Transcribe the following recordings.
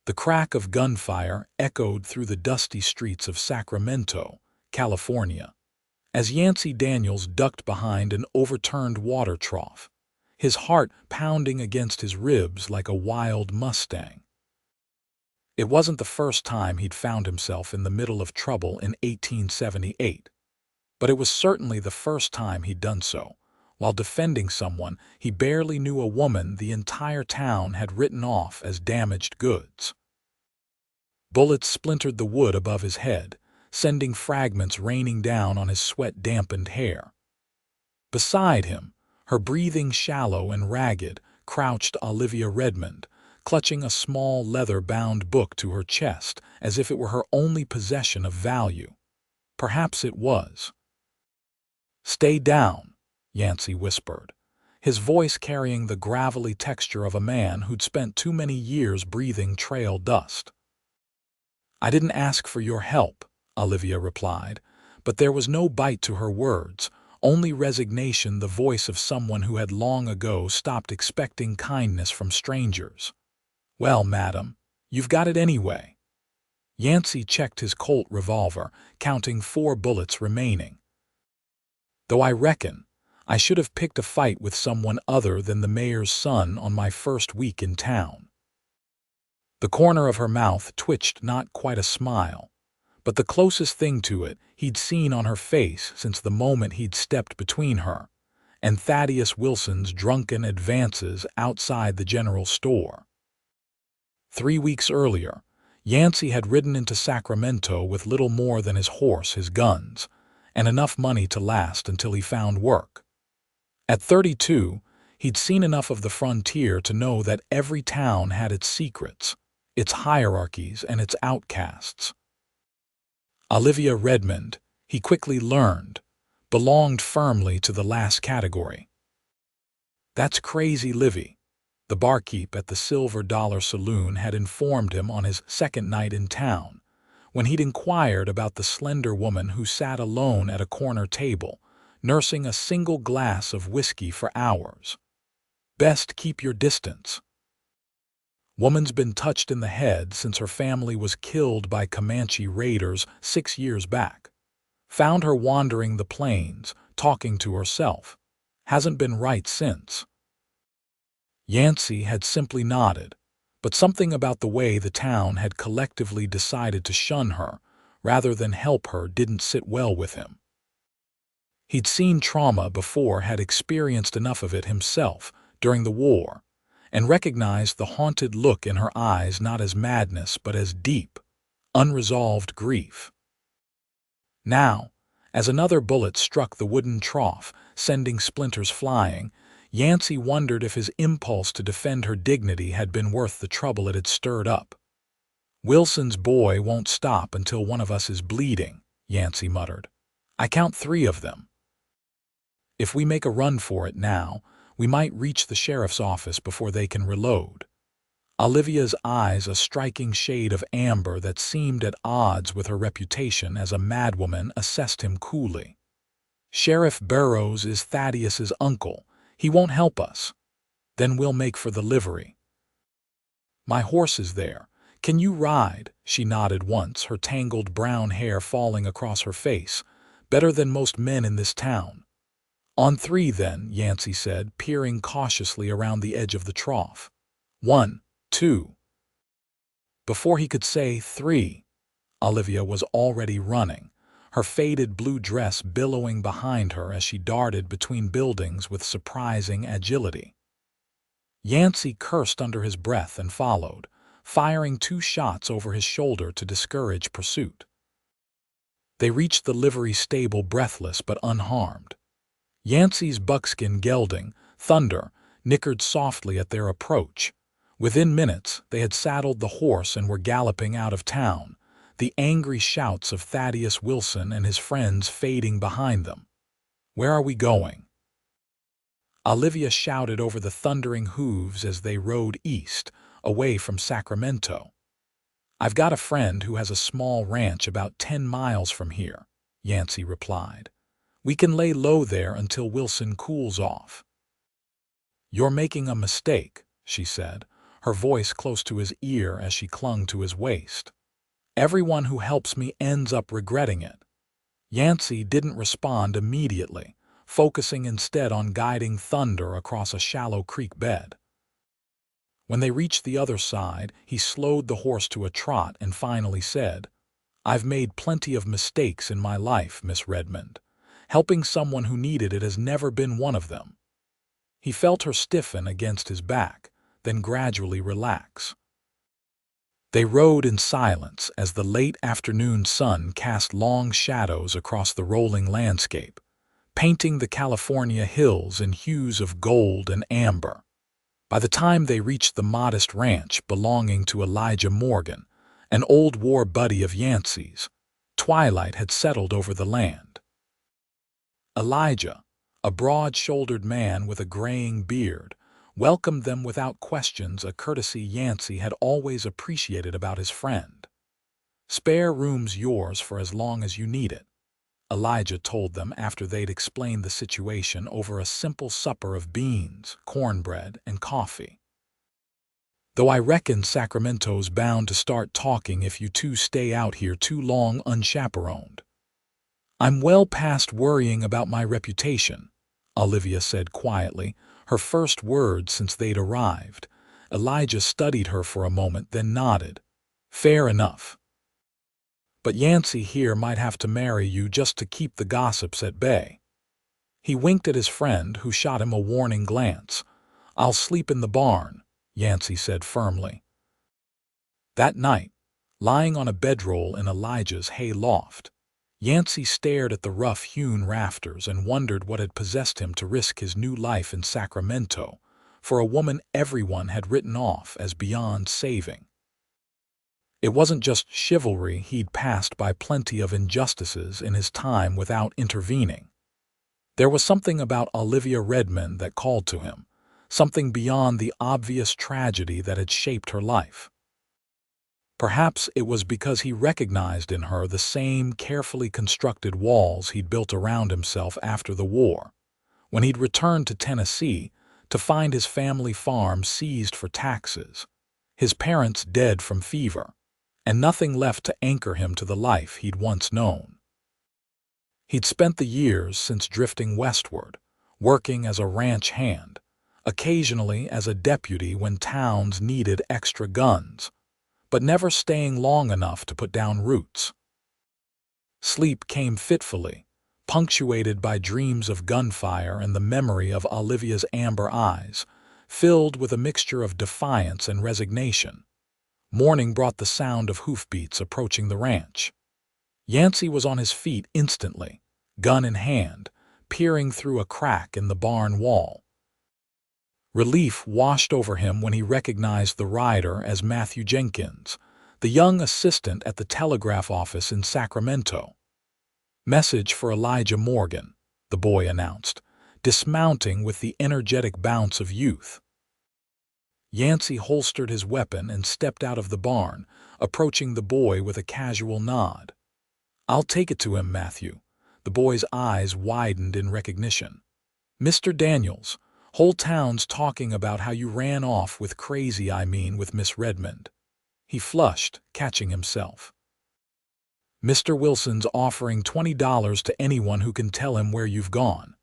The crack of gunfire echoed through the dusty streets of Sacramento, California, as Yancy Daniels ducked behind an overturned water trough, his heart pounding against his ribs like a wild Mustang. It wasn't the first time he'd found himself in the middle of trouble in 1878, but it was certainly the first time he'd done so, while defending someone he barely knew, a woman the entire town had written off as damaged goods. Bullets splintered the wood above his head, sending fragments raining down on his sweat-dampened hair. Beside him, her breathing shallow and ragged, crouched Olivia Redmond, clutching a small leather-bound book to her chest as if it were her only possession of value. Perhaps it was. "Stay down," Yancy whispered, his voice carrying the gravelly texture of a man who'd spent too many years breathing trail dust. "I didn't ask for your help," Olivia replied, but there was no bite to her words, only resignation, the voice of someone who had long ago stopped expecting kindness from strangers. "Well, madam, you've got it anyway." Yancy checked his Colt revolver, counting 4 bullets remaining. "Though I reckon I should have picked a fight with someone other than the mayor's son on my first week in town." The corner of her mouth twitched, not quite a smile, but the closest thing to it he'd seen on her face since the moment he'd stepped between her and Thaddeus Wilson's drunken advances outside the general store. 3 weeks earlier, Yancy had ridden into Sacramento with little more than his horse, his guns, and enough money to last until he found work. At 32, he'd seen enough of the frontier to know that every town had its secrets, its hierarchies, and its outcasts. Olivia Redmond, he quickly learned, belonged firmly to the last category. "That's crazy Livy," the barkeep at the Silver Dollar Saloon had informed him on his second night in town, when he'd inquired about the slender woman who sat alone at a corner table, nursing a single glass of whiskey for hours. "Best keep your distance. Woman's been touched in the head since her family was killed by Comanche raiders 6 years back. Found her wandering the plains, talking to herself. Hasn't been right since." Yancy had simply nodded, but something about the way the town had collectively decided to shun her rather than help her didn't sit well with him. He'd seen trauma before, had experienced enough of it himself during the war, and recognized the haunted look in her eyes not as madness but as deep, unresolved grief. Now, as another bullet struck the wooden trough, sending splinters flying, Yancy wondered if his impulse to defend her dignity had been worth the trouble it had stirred up. "Wilson's boy won't stop until one of us is bleeding," Yancy muttered. "I count 3 of them. If we make a run for it now, we might reach the sheriff's office before they can reload." Olivia's eyes, a striking shade of amber that seemed at odds with her reputation as a madwoman, assessed him coolly. "Sheriff Burroughs is Thaddeus's uncle. He won't help us. Then we'll make for the livery." "My horse is there. Can you ride?" She nodded once, her tangled brown hair falling across her face. "Better than most men in this town." "On 3 then," Yancy said, peering cautiously around the edge of the trough. 1, 2. Before he could say 3, Olivia was already running, her faded blue dress billowing behind her as she darted between buildings with surprising agility. Yancy cursed under his breath and followed, firing 2 shots over his shoulder to discourage pursuit. They reached the livery stable breathless but unharmed. Yancy's buckskin gelding, Thunder, nickered softly at their approach. Within minutes, they had saddled the horse and were galloping out of town, the angry shouts of Thaddeus Wilson and his friends fading behind them. "Where are we going?" Olivia shouted over the thundering hooves as they rode east, away from Sacramento. "I've got a friend who has a small ranch about 10 miles from here," Yancy replied. "We can lay low there until Wilson cools off." "You're making a mistake," she said, her voice close to his ear as she clung to his waist. "Everyone who helps me ends up regretting it." Yancy didn't respond immediately, focusing instead on guiding Thunder across a shallow creek bed. When they reached the other side, he slowed the horse to a trot and finally said, "I've made plenty of mistakes in my life, Miss Redmond. Helping someone who needed it has never been one of them." He felt her stiffen against his back, then gradually relax. They rode in silence as the late afternoon sun cast long shadows across the rolling landscape, painting the California hills in hues of gold and amber. By the time they reached the modest ranch belonging to Elijah Morgan, an old war buddy of Yancy's, twilight had settled over the land. Elijah, a broad-shouldered man with a graying beard, welcomed them without questions, a courtesy Yancy had always appreciated about his friend. "Spare room's yours for as long as you need it," Elijah told them after they'd explained the situation over a simple supper of beans, cornbread, and coffee. "Though I reckon Sacramento's bound to start talking if you two stay out here too long unchaperoned." "I'm well past worrying about my reputation," Olivia said quietly, her first words since they'd arrived. Elijah studied her for a moment, then nodded. "Fair enough. But Yancy here might have to marry you just to keep the gossips at bay." He winked at his friend, who shot him a warning glance. "I'll sleep in the barn," Yancy said firmly. That night, lying on a bedroll in Elijah's hay loft, Yancy stared at the rough-hewn rafters and wondered what had possessed him to risk his new life in Sacramento for a woman everyone had written off as beyond saving. It wasn't just chivalry. He'd passed by plenty of injustices in his time without intervening. There was something about Olivia Redmond that called to him, something beyond the obvious tragedy that had shaped her life. Perhaps it was because he recognized in her the same carefully constructed walls he'd built around himself after the war, when he'd returned to Tennessee to find his family farm seized for taxes, his parents dead from fever, and nothing left to anchor him to the life he'd once known. He'd spent the years since drifting westward, working as a ranch hand, occasionally as a deputy when towns needed extra guns, but never staying long enough to put down roots. Sleep came fitfully, punctuated by dreams of gunfire and the memory of Olivia's amber eyes, filled with a mixture of defiance and resignation. Morning brought the sound of hoofbeats approaching the ranch. Yancy was on his feet instantly, gun in hand, peering through a crack in the barn wall. Relief washed over him when he recognized the rider as Matthew Jenkins, the young assistant at the telegraph office in Sacramento. "Message for Elijah Morgan," the boy announced, dismounting with the energetic bounce of youth. Yancy holstered his weapon and stepped out of the barn, approaching the boy with a casual nod. "I'll take it to him, Matthew." The boy's eyes widened in recognition. "Mr. Daniels, whole town's talking about how you ran off with with Miss Redmond." He flushed, catching himself. "Mr. Wilson's offering $20 to anyone who can tell him where you've gone."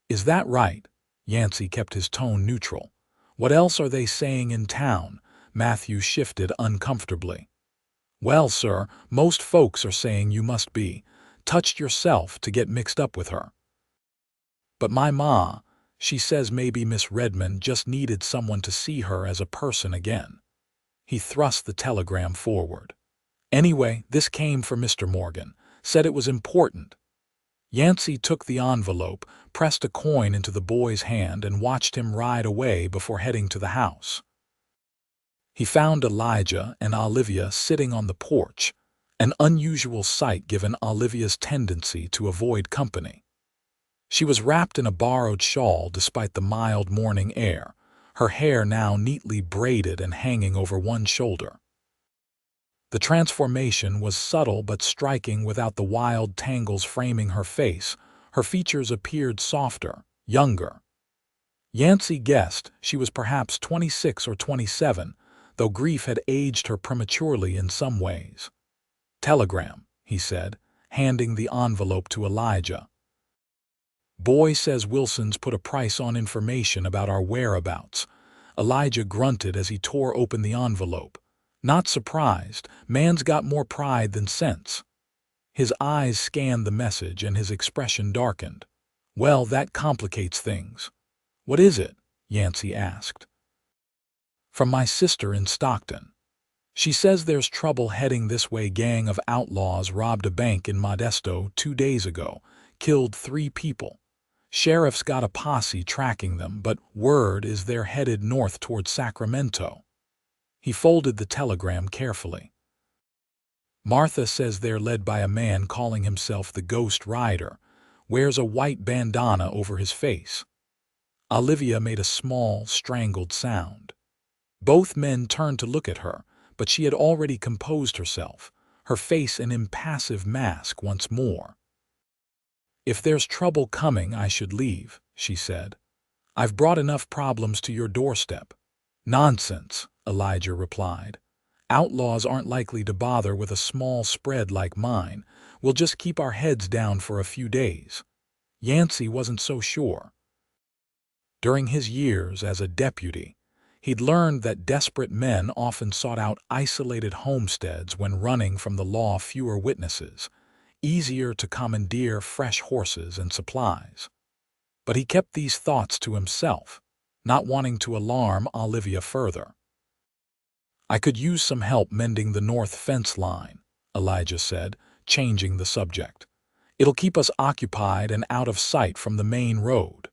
"Is that right?" Yancy kept his tone neutral. "What else are they saying in town?" Matthew shifted uncomfortably. "Well, sir, most folks are saying you must be touched yourself to get mixed up with her. But my ma, she says maybe Miss Redmond just needed someone to see her as a person again." He thrust the telegram forward. "Anyway, this came for Mr. Morgan. Said it was important." Yancy took the envelope, pressed a coin into the boy's hand, and watched him ride away before heading to the house. He found Elijah and Olivia sitting on the porch, an unusual sight given Olivia's tendency to avoid company. She was wrapped in a borrowed shawl despite the mild morning air, her hair now neatly braided and hanging over one shoulder. The transformation was subtle but striking without the wild tangles framing her face. Her features appeared softer, younger. Yancy guessed she was perhaps 26 or 27, though grief had aged her prematurely in some ways. "Telegram," he said, handing the envelope to Elijah. "Boy says Wilson's put a price on information about our whereabouts." Elijah grunted as he tore open the envelope. Not surprised, man's got more pride than sense. His eyes scanned the message and his expression darkened. "Well, that complicates things." "What is it?" Yancy asked. "From my sister in Stockton. She says there's trouble heading this way. Gang of outlaws robbed a bank in Modesto 2 days ago, killed 3 people. Sheriff's got a posse tracking them, but word is they're headed north toward Sacramento." He folded the telegram carefully. "Martha says they're led by a man calling himself the Ghost Rider, wears a white bandana over his face." Olivia made a small, strangled sound. Both men turned to look at her, but she had already composed herself, her face an impassive mask once more. "If there's trouble coming, I should leave," she said. "I've brought enough problems to your doorstep." "Nonsense," Elijah replied. "Outlaws aren't likely to bother with a small spread like mine. We'll just keep our heads down for a few days." Yancy wasn't so sure. During his years as a deputy, he'd learned that desperate men often sought out isolated homesteads when running from the law. Fewer witnesses, easier to commandeer fresh horses and supplies. But he kept these thoughts to himself, not wanting to alarm Olivia further. "I could use some help mending the north fence line," Elijah said, changing the subject. "It'll keep us occupied and out of sight from the main road."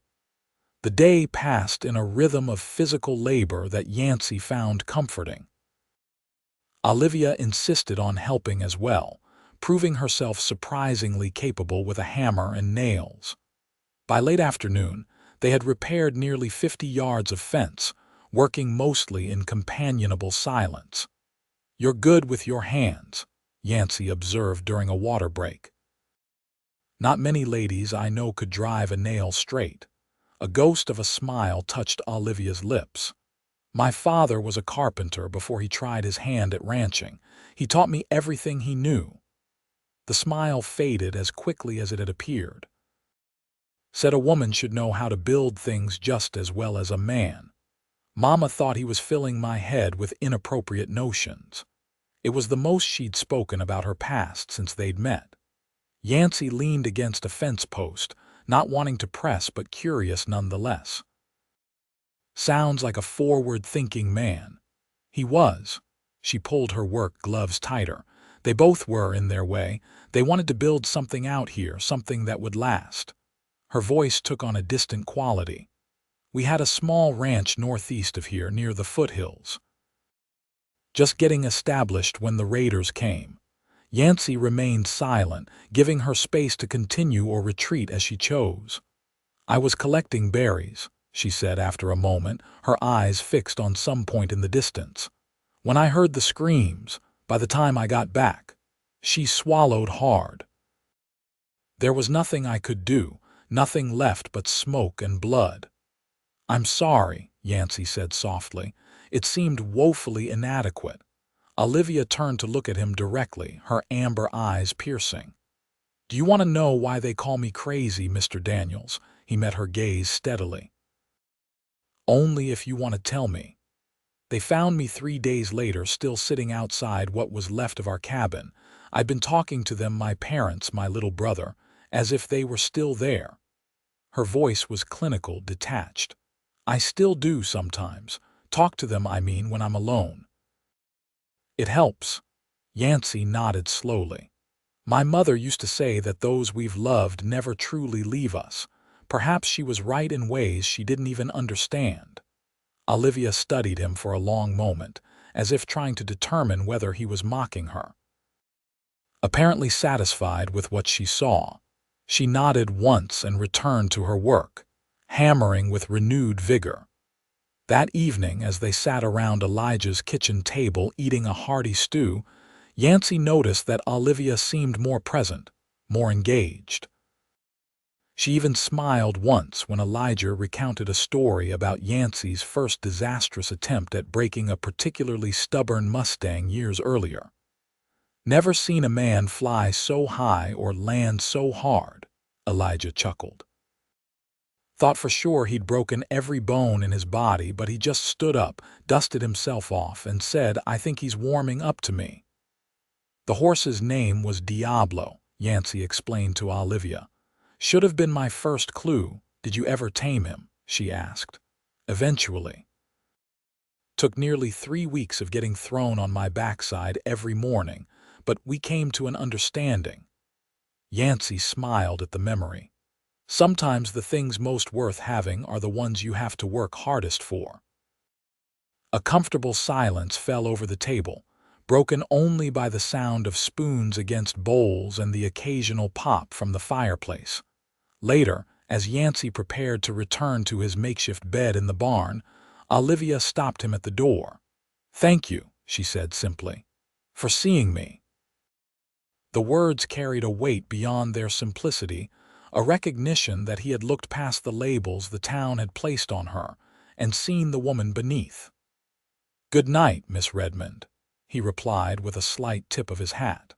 The day passed in a rhythm of physical labor that Yancy found comforting. Olivia insisted on helping as well, proving herself surprisingly capable with a hammer and nails. By late afternoon, they had repaired nearly 50 yards of fence, working mostly in companionable silence. "You're good with your hands," Yancy observed during a water break. "Not many ladies I know could drive a nail straight." A ghost of a smile touched Olivia's lips. "My father was a carpenter before he tried his hand at ranching. He taught me everything he knew." The smile faded as quickly as it had appeared. "Said a woman should know how to build things just as well as a man. Mama thought he was filling my head with inappropriate notions." It was the most she'd spoken about her past since they'd met. Yancy leaned against a fence post, not wanting to press but curious nonetheless. "Sounds like a forward-thinking man." He was. She pulled her work gloves tighter. They both were in their way. They wanted to build something out here, something that would last. Her voice took on a distant quality. "We had a small ranch northeast of here near the foothills. Just getting established when the raiders came." Yancy remained silent, giving her space to continue or retreat as she chose. "I was collecting berries," she said after a moment, her eyes fixed on some point in the distance. "When I heard the screams, by the time I got back." She swallowed hard. "There was nothing I could do, nothing left but smoke and blood." "I'm sorry," Yancy said softly. It seemed woefully inadequate. Olivia turned to look at him directly, her amber eyes piercing. "Do you want to know why they call me crazy, Mr. Daniels?" He met her gaze steadily. "Only if you want to tell me. They found me 3 days later still sitting outside what was left of our cabin. I'd been talking to them, my parents, my little brother, as if they were still there." Her voice was clinical, detached. "I still do sometimes. Talk to them, I mean, when I'm alone." "It helps." Yancy nodded slowly. "My mother used to say that those we've loved never truly leave us. Perhaps she was right in ways she didn't even understand." Olivia studied him for a long moment, as if trying to determine whether he was mocking her. Apparently satisfied with what she saw, she nodded once and returned to her work, hammering with renewed vigor. That evening, as they sat around Elijah's kitchen table eating a hearty stew, Yancy noticed that Olivia seemed more present, more engaged. She even smiled once when Elijah recounted a story about Yancy's first disastrous attempt at breaking a particularly stubborn Mustang years earlier. "Never seen a man fly so high or land so hard," Elijah chuckled. "Thought for sure he'd broken every bone in his body, but he just stood up, dusted himself off, and said, 'I think he's warming up to me.'" "The horse's name was Diablo," Yancy explained to Olivia. "Should have been my first clue. Did you ever tame him?" she asked. "Eventually. Took nearly 3 weeks of getting thrown on my backside every morning, but we came to an understanding." Yancy smiled at the memory. "Sometimes the things most worth having are the ones you have to work hardest for." A comfortable silence fell over the table, broken only by the sound of spoons against bowls and the occasional pop from the fireplace. Later, as Yancy prepared to return to his makeshift bed in the barn, Olivia stopped him at the door. "Thank you," she said simply, "for seeing me." The words carried a weight beyond their simplicity, a recognition that he had looked past the labels the town had placed on her and seen the woman beneath. "Good night, Miss Redmond," he replied with a slight tip of his hat.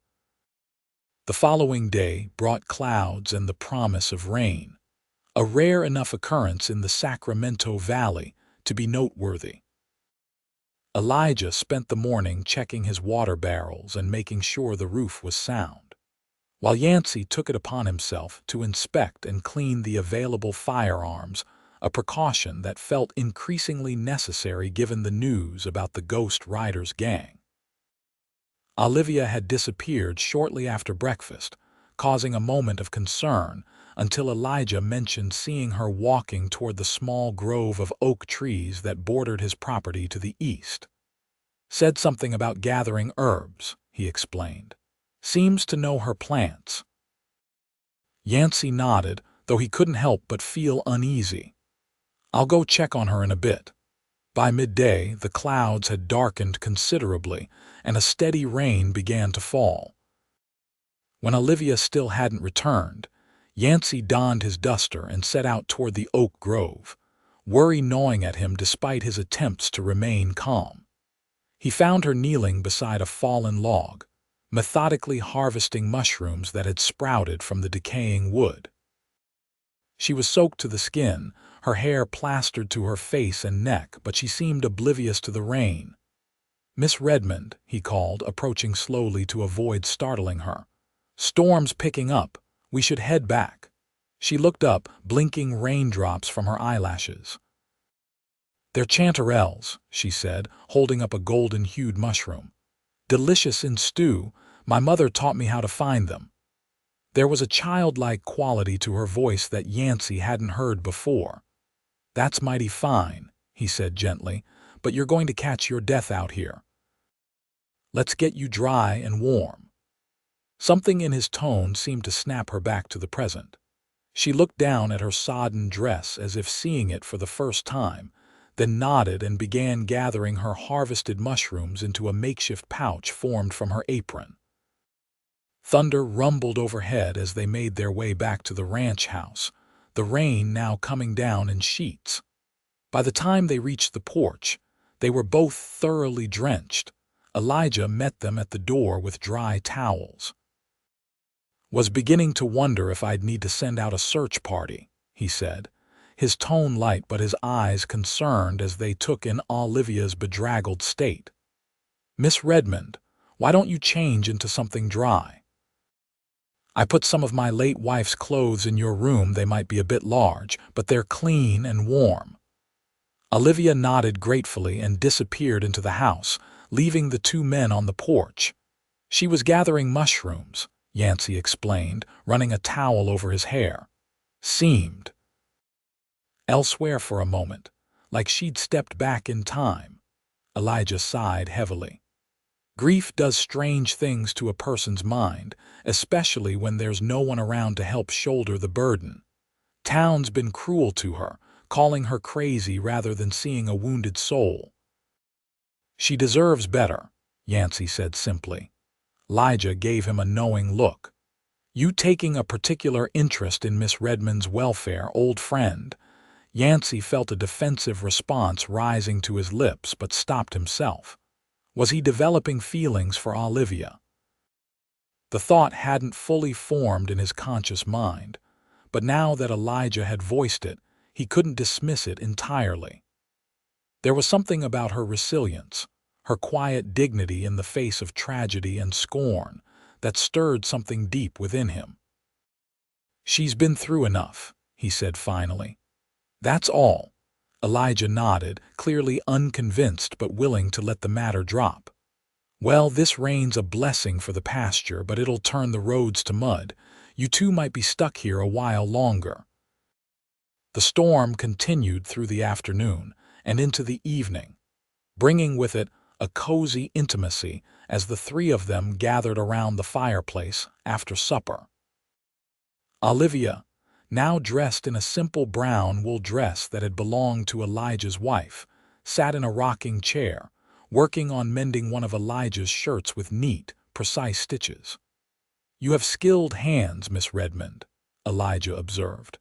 The following day brought clouds and the promise of rain, a rare enough occurrence in the Sacramento Valley to be noteworthy. Elijah spent the morning checking his water barrels and making sure the roof was sound, while Yancy took it upon himself to inspect and clean the available firearms, a precaution that felt increasingly necessary given the news about the Ghost Riders gang. Olivia had disappeared shortly after breakfast, causing a moment of concern until Elijah mentioned seeing her walking toward the small grove of oak trees that bordered his property to the east. "Said something about gathering herbs," he explained. "Seems to know her plants." Yancy nodded, though he couldn't help but feel uneasy. "I'll go check on her in a bit." By midday, the clouds had darkened considerably, and a steady rain began to fall. When Olivia still hadn't returned, Yancy donned his duster and set out toward the oak grove, worry gnawing at him despite his attempts to remain calm. He found her kneeling beside a fallen log, methodically harvesting mushrooms that had sprouted from the decaying wood. She was soaked to the skin, her hair plastered to her face and neck, but she seemed oblivious to the rain. "Miss Redmond," he called, approaching slowly to avoid startling her. "Storm's picking up. We should head back." She looked up, blinking raindrops from her eyelashes. "They're chanterelles," she said, holding up a golden-hued mushroom. "Delicious in stew. My mother taught me how to find them." There was a childlike quality to her voice that Yancy hadn't heard before. "That's mighty fine," he said gently, "but you're going to catch your death out here. Let's get you dry and warm." Something in his tone seemed to snap her back to the present. She looked down at her sodden dress as if seeing it for the first time, then nodded and began gathering her harvested mushrooms into a makeshift pouch formed from her apron. Thunder rumbled overhead as they made their way back to the ranch house, the rain now coming down in sheets. By the time they reached the porch, they were both thoroughly drenched. Elijah met them at the door with dry towels. "Was beginning to wonder if I'd need to send out a search party," he said, his tone light but his eyes concerned as they took in Olivia's bedraggled state. "Miss Redmond, why don't you change into something dry? I put some of my late wife's clothes in your room. They might be a bit large, but they're clean and warm." Olivia nodded gratefully and disappeared into the house, leaving the two men on the porch. "She was gathering mushrooms," Yancy explained, running a towel over his hair. "Seemed elsewhere for a moment, like she'd stepped back in time." Elijah sighed heavily. "Grief does strange things to a person's mind, especially when there's no one around to help shoulder the burden. Town's been cruel to her, calling her crazy rather than seeing a wounded soul." "She deserves better," Yancy said simply. Elijah gave him a knowing look. You taking a particular interest in Miss Redmond's welfare, old friend. Yancy felt a defensive response rising to his lips but stopped himself. Was he developing feelings for Olivia? The thought hadn't fully formed in his conscious mind, but now that Elijah had voiced it, he couldn't dismiss it entirely. There was something about her resilience, her quiet dignity in the face of tragedy and scorn, that stirred something deep within him. "She's been through enough," he said finally. "That's all." Elijah nodded, clearly unconvinced but willing to let the matter drop. "Well, this rain's a blessing for the pasture, but it'll turn the roads to mud. You two might be stuck here a while longer." The storm continued through the afternoon and into the evening, bringing with it a cozy intimacy as the three of them gathered around the fireplace after supper. Olivia, now dressed in a simple brown wool dress that had belonged to Elijah's wife, sat in a rocking chair, working on mending one of Elijah's shirts with neat, precise stitches. "You have skilled hands, Miss Redmond," Elijah observed.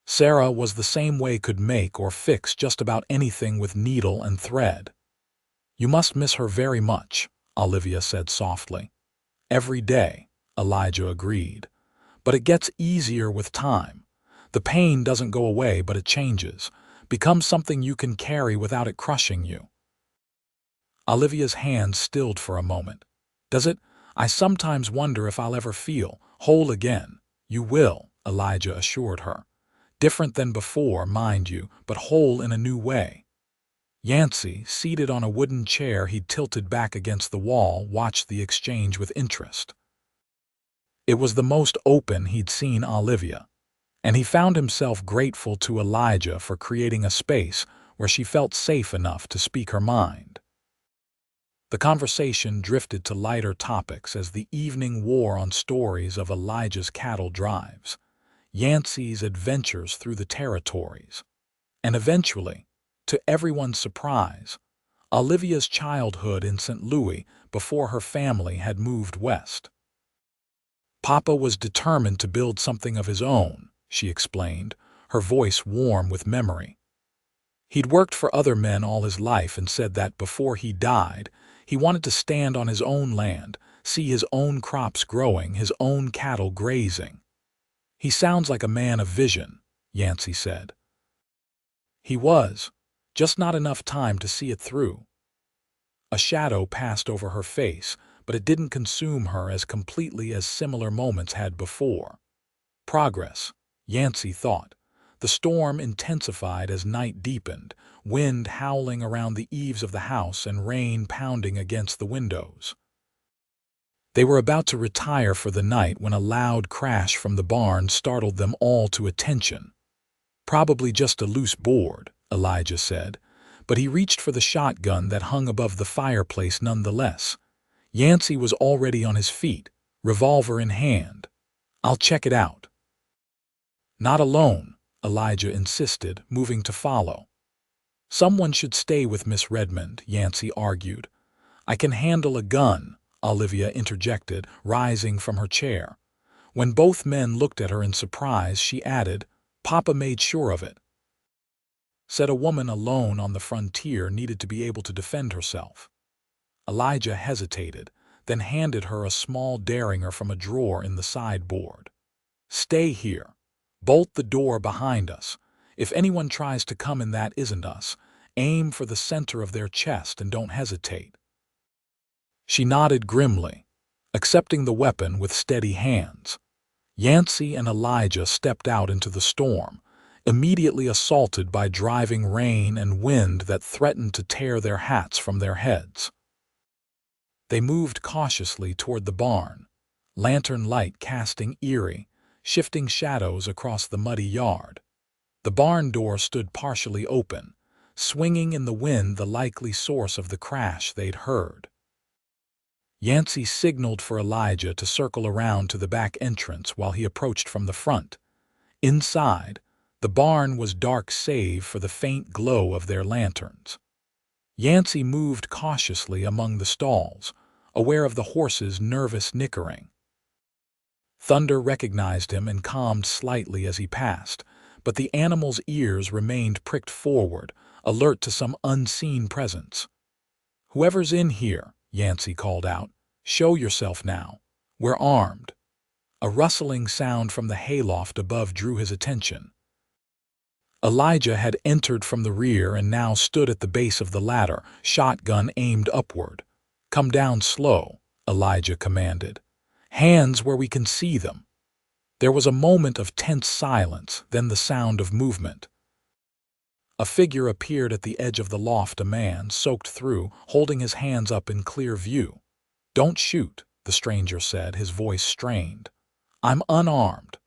Sarah was the same way, could make or fix just about anything with needle and thread. "You must miss her very much," Olivia said softly. "Every day," Elijah agreed. "But it gets easier with time. The pain doesn't go away, but it changes, becomes something you can carry without it crushing you." Olivia's hand stilled for a moment. "Does it? I sometimes wonder if I'll ever feel whole again." "You will," Elijah assured her. "Different than before, mind you, but whole in a new way." Yancy, seated on a wooden chair he'd tilted back against the wall, watched the exchange with interest. It was the most open he'd seen Olivia, and he found himself grateful to Elijah for creating a space where she felt safe enough to speak her mind. The conversation drifted to lighter topics as the evening wore on stories of Elijah's cattle drives, Yancy's adventures through the territories, and eventually, to everyone's surprise, Olivia's childhood in St. Louis before her family had moved west. "Papa was determined to build something of his own," she explained, her voice warm with memory. "He'd worked for other men all his life and said that before he died, he wanted to stand on his own land, see his own crops growing, his own cattle grazing." "He sounds like a man of vision," Yancy said. "He was, just not enough time to see it through." A shadow passed over her face, but it didn't consume her as completely as similar moments had before. Progress, Yancy thought. The storm intensified as night deepened, wind howling around the eaves of the house and rain pounding against the windows. They were about to retire for the night when a loud crash from the barn startled them all to attention. "Probably just a loose board," Elijah said, but he reached for the shotgun that hung above the fireplace nonetheless. Yancy was already on his feet, revolver in hand. "I'll check it out." "Not alone," Elijah insisted, moving to follow. "Someone should stay with Miss Redmond," Yancy argued. "I can handle a gun," Olivia interjected, rising from her chair. When both men looked at her in surprise, she added, "Papa made sure of it." Said a woman alone on the frontier needed to be able to defend herself. Elijah hesitated, then handed her a small derringer from a drawer in the sideboard. "Stay here. Bolt the door behind us. If anyone tries to come in that isn't us, aim for the center of their chest and don't hesitate." She nodded grimly, accepting the weapon with steady hands. Yancy and Elijah stepped out into the storm, immediately assaulted by driving rain and wind that threatened to tear their hats from their heads. They moved cautiously toward the barn, lantern light casting eerie, shifting shadows across the muddy yard. The barn door stood partially open, swinging in the wind, the likely source of the crash they'd heard. Yancy signaled for Elijah to circle around to the back entrance while he approached from the front. Inside, the barn was dark save for the faint glow of their lanterns. Yancy moved cautiously among the stalls, aware of the horses' nervous nickering. Thunder recognized him and calmed slightly as he passed, but the animal's ears remained pricked forward, alert to some unseen presence. "Whoever's in here," Yancy called out, "show yourself now. We're armed." A rustling sound from the hayloft above drew his attention. Elijah had entered from the rear and now stood at the base of the ladder, shotgun aimed upward. "Come down slow," Elijah commanded. "Hands where we can see them." There was a moment of tense silence, then the sound of movement. A figure appeared at the edge of the loft, a man, soaked through, holding his hands up in clear view. "Don't shoot," the stranger said, his voice strained. "I'm unarmed."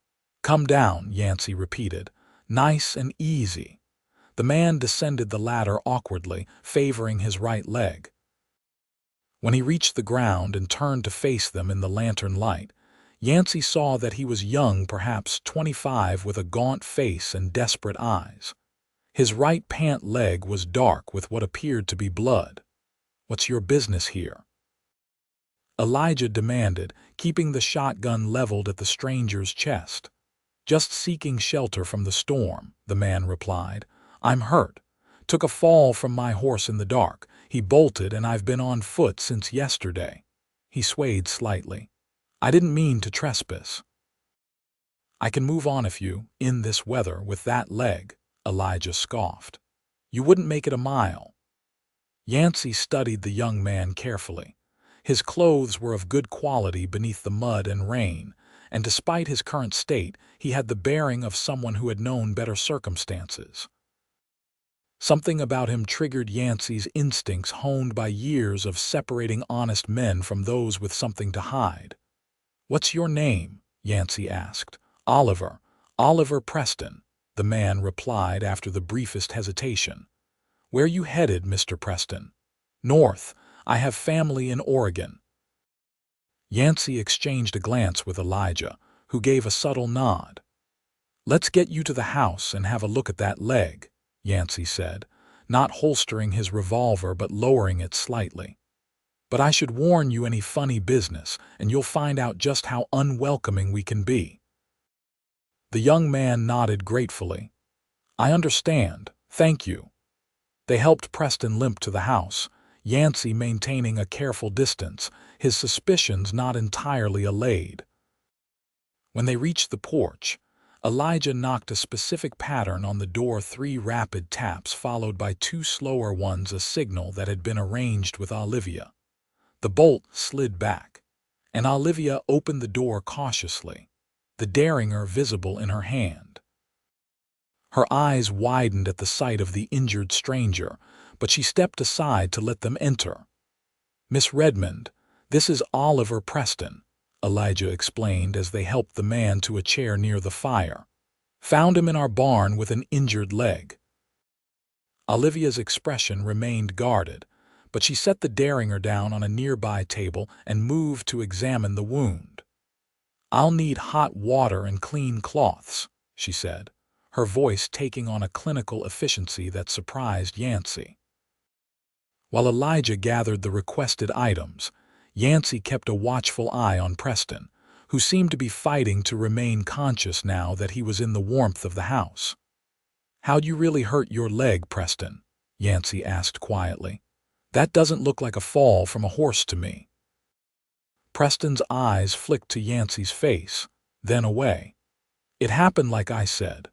"Come down," Yancy repeated. "Nice and easy." The man descended the ladder awkwardly, favoring his right leg. When he reached the ground and turned to face them in the lantern light, Yancy saw that he was young, perhaps 25, with a gaunt face and desperate eyes. His right pant leg was dark with what appeared to be blood. "What's your business here?" Elijah demanded, keeping the shotgun leveled at the stranger's chest. "Just seeking shelter from the storm," the man replied. "I'm hurt. Took a fall from my horse in the dark. He bolted and I've been on foot since yesterday." He swayed slightly. "I didn't mean to trespass." "I can move on if you, in this weather, with that leg," Elijah scoffed. "You wouldn't make it a mile." Yancy studied the young man carefully. His clothes were of good quality beneath the mud and rain, and despite his current state, he had the bearing of someone who had known better circumstances. Something about him triggered Yancy's instincts honed by years of separating honest men from those with something to hide. "What's your name?" Yancy asked. Oliver Preston," the man replied after the briefest hesitation. "Where you headed, Mr. Preston?" "North. I have family in Oregon." Yancy exchanged a glance with Elijah, who gave a subtle nod. "Let's get you to the house and have a look at that leg," Yancy said, not holstering his revolver but lowering it slightly. "But I should warn you, any funny business, and you'll find out just how unwelcoming we can be." The young man nodded gratefully. "I understand, thank you." They helped Preston limp to the house, Yancy maintaining a careful distance, his suspicions not entirely allayed. When they reached the porch, Elijah knocked a specific pattern on the door, 3 rapid taps followed by 2 slower ones, a signal that had been arranged with Olivia. The bolt slid back, and Olivia opened the door cautiously, the derringer visible in her hand. Her eyes widened at the sight of the injured stranger, but she stepped aside to let them enter. "Miss Redmond, this is Oliver Preston," Elijah explained as they helped the man to a chair near the fire. "Found him in our barn with an injured leg." Olivia's expression remained guarded, but she set the derringer down on a nearby table and moved to examine the wound. "I'll need hot water and clean cloths," she said, her voice taking on a clinical efficiency that surprised Yancy. While Elijah gathered the requested items, Yancy kept a watchful eye on Preston, who seemed to be fighting to remain conscious now that he was in the warmth of the house. "How'd you really hurt your leg, Preston?" Yancy asked quietly. "That doesn't look like a fall from a horse to me." Preston's eyes flicked to Yancy's face, then away. "It happened like I said."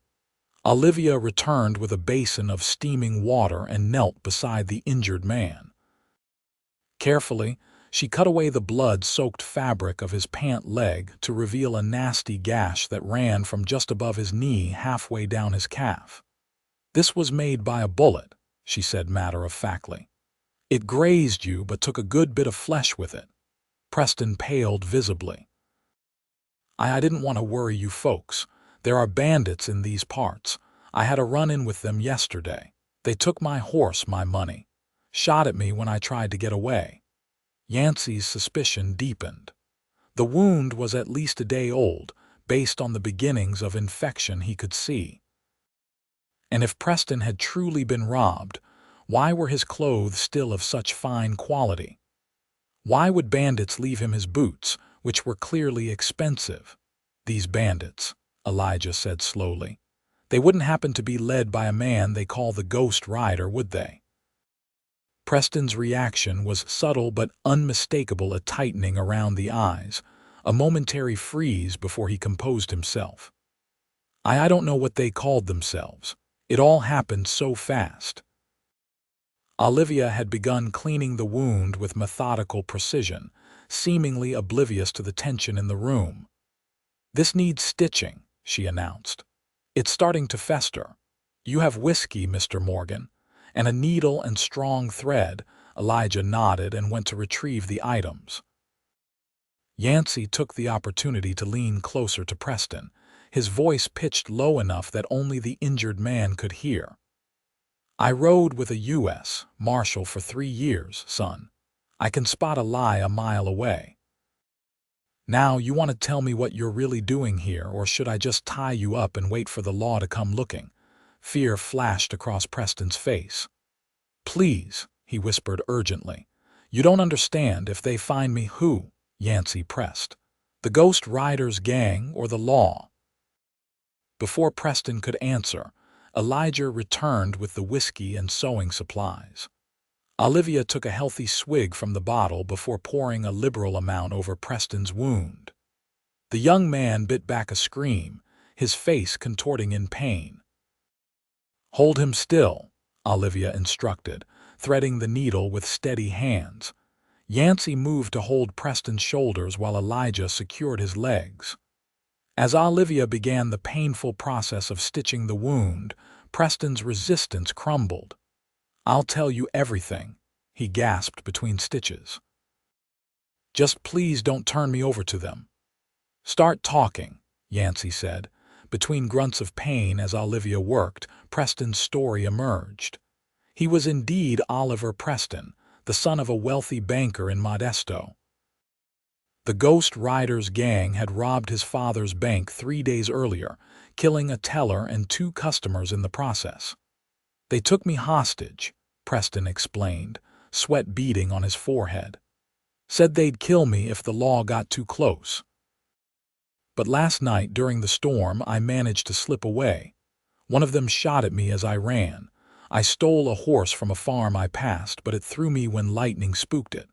Olivia returned with a basin of steaming water and knelt beside the injured man. Carefully, she cut away the blood-soaked fabric of his pant leg to reveal a nasty gash that ran from just above his knee halfway down his calf. "This was made by a bullet," she said matter-of-factly. "It grazed you but took a good bit of flesh with it." Preston paled visibly. I didn't want to worry you folks. There are bandits in these parts. I had a run-in with them yesterday. They took my horse, my money. Shot at me when I tried to get away." Yancy's suspicion deepened. The wound was at least a day old, based on the beginnings of infection he could see. And if Preston had truly been robbed, why were his clothes still of such fine quality? Why would bandits leave him his boots, which were clearly expensive? "These bandits," Elijah said slowly. "They wouldn't happen to be led by a man they call the Ghost Rider, would they?" Preston's reaction was subtle but unmistakable, a tightening around the eyes, a momentary freeze before he composed himself. I don't know what they called themselves. It all happened so fast." Olivia had begun cleaning the wound with methodical precision, seemingly oblivious to the tension in the room. "This needs stitching," she announced. "It's starting to fester. You have whiskey, Mr. Morgan, and a needle and strong thread." Elijah nodded and went to retrieve the items. Yancy took the opportunity to lean closer to Preston, his voice pitched low enough that only the injured man could hear. "I rode with a U.S. Marshal for 3 years, son. I can spot a lie a mile away. Now, you want to tell me what you're really doing here, or should I just tie you up and wait for the law to come looking?" Fear flashed across Preston's face. "Please," he whispered urgently. "You don't understand. If they find me, who?" Yancy pressed. "The Ghost Riders gang or the law?" Before Preston could answer, Elijah returned with the whiskey and sewing supplies. Olivia took a healthy swig from the bottle before pouring a liberal amount over Preston's wound. The young man bit back a scream, his face contorting in pain. "Hold him still," Olivia instructed, threading the needle with steady hands. Yancy moved to hold Preston's shoulders while Elijah secured his legs. As Olivia began the painful process of stitching the wound, Preston's resistance crumbled. "I'll tell you everything," he gasped between stitches. "Just please don't turn me over to them." "Start talking," Yancy said. Between grunts of pain as Olivia worked, Preston's story emerged. He was indeed Oliver Preston, the son of a wealthy banker in Modesto. The Ghost Riders gang had robbed his father's bank 3 days earlier, killing a teller and 2 customers in the process. "They took me hostage," Preston explained, sweat beading on his forehead. "Said they'd kill me if the law got too close. But last night during the storm I managed to slip away. One of them shot at me as I ran. I stole a horse from a farm I passed, but it threw me when lightning spooked it."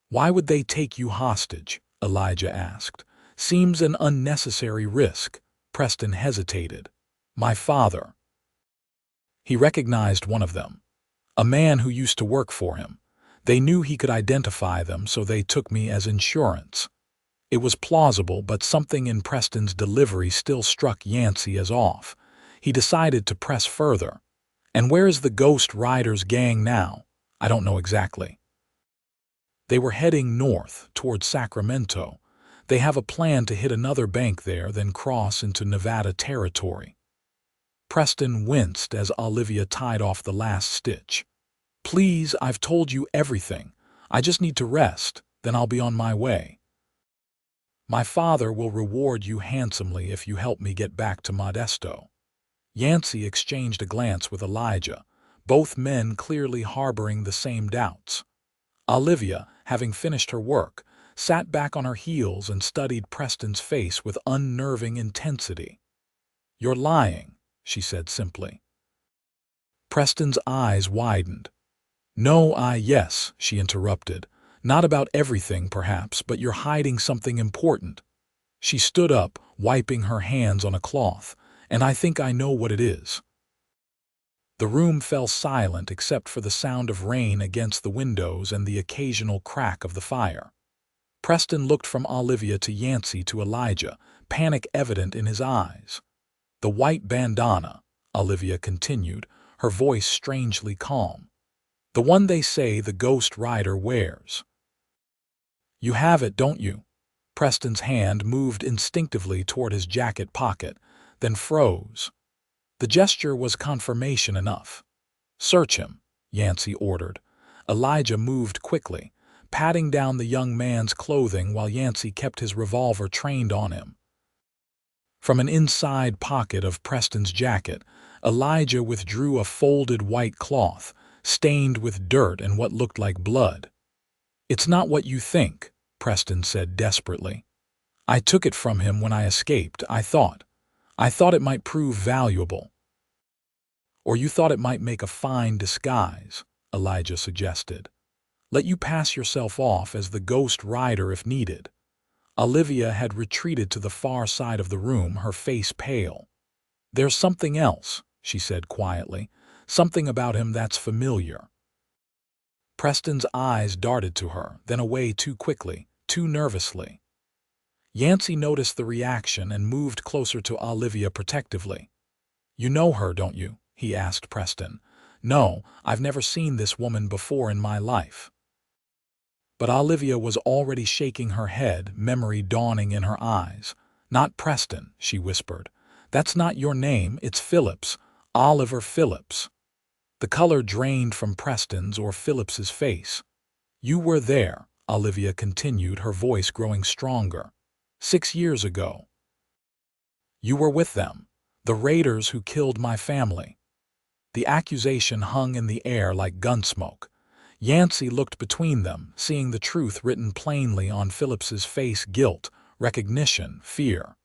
"Why would they take you hostage?" Elijah asked. "Seems an unnecessary risk." Preston hesitated. "My father." He recognized one of them, a man who used to work for him. They knew he could identify them, so they took me as insurance. It was plausible, but something in Preston's delivery still struck Yancy as off. He decided to press further. "And where is the Ghost Riders gang now?" "I don't know exactly." "They were heading north, toward Sacramento. They have a plan to hit another bank there, then cross into Nevada territory." Preston winced as Olivia tied off the last stitch. "Please, I've told you everything. I just need to rest, then I'll be on my way. My father will reward you handsomely if you help me get back to Modesto." Yancy exchanged a glance with Elijah, both men clearly harboring the same doubts. Olivia, having finished her work, sat back on her heels and studied Preston's face with unnerving intensity. "You're lying," she said simply. Preston's eyes widened. "No, yes," she interrupted. "Not about everything, perhaps, but you're hiding something important." She stood up, wiping her hands on a cloth. "And I think I know what it is." The room fell silent except for the sound of rain against the windows and the occasional crack of the fire. Preston looked from Olivia to Yancy to Elijah, panic evident in his eyes. "The white bandana," Olivia continued, her voice strangely calm. "The one they say the Ghost Rider wears. You have it, don't you?" Preston's hand moved instinctively toward his jacket pocket, then froze. The gesture was confirmation enough. "Search him," Yancy ordered. Elijah moved quickly, patting down the young man's clothing while Yancy kept his revolver trained on him. From an inside pocket of Preston's jacket, Elijah withdrew a folded white cloth, stained with dirt and what looked like blood. "It's not what you think," Preston said desperately. I took it from him when I escaped. I thought it might prove valuable. Or you thought it might make a fine disguise, Elijah suggested. Let you pass yourself off as the ghost rider if needed. Olivia had retreated to the far side of the room, her face pale. There's something else, she said quietly. Something about him that's familiar. Preston's eyes darted to her, then away too quickly, too nervously. Yancy noticed the reaction and moved closer to Olivia protectively. You know her, don't you? He asked Preston. No, I've never seen this woman before in my life. But Olivia was already shaking her head, memory dawning in her eyes. Not Preston, she whispered. That's not your name, it's Phillips. Oliver Phillips. The color drained from Preston's or Phillips's face. You were there, Olivia continued, her voice growing stronger. 6 years ago. You were with them, the raiders who killed my family. The accusation hung in the air like gunsmoke. Yancy looked between them, seeing the truth written plainly on Phillips's face: guilt, recognition, fear.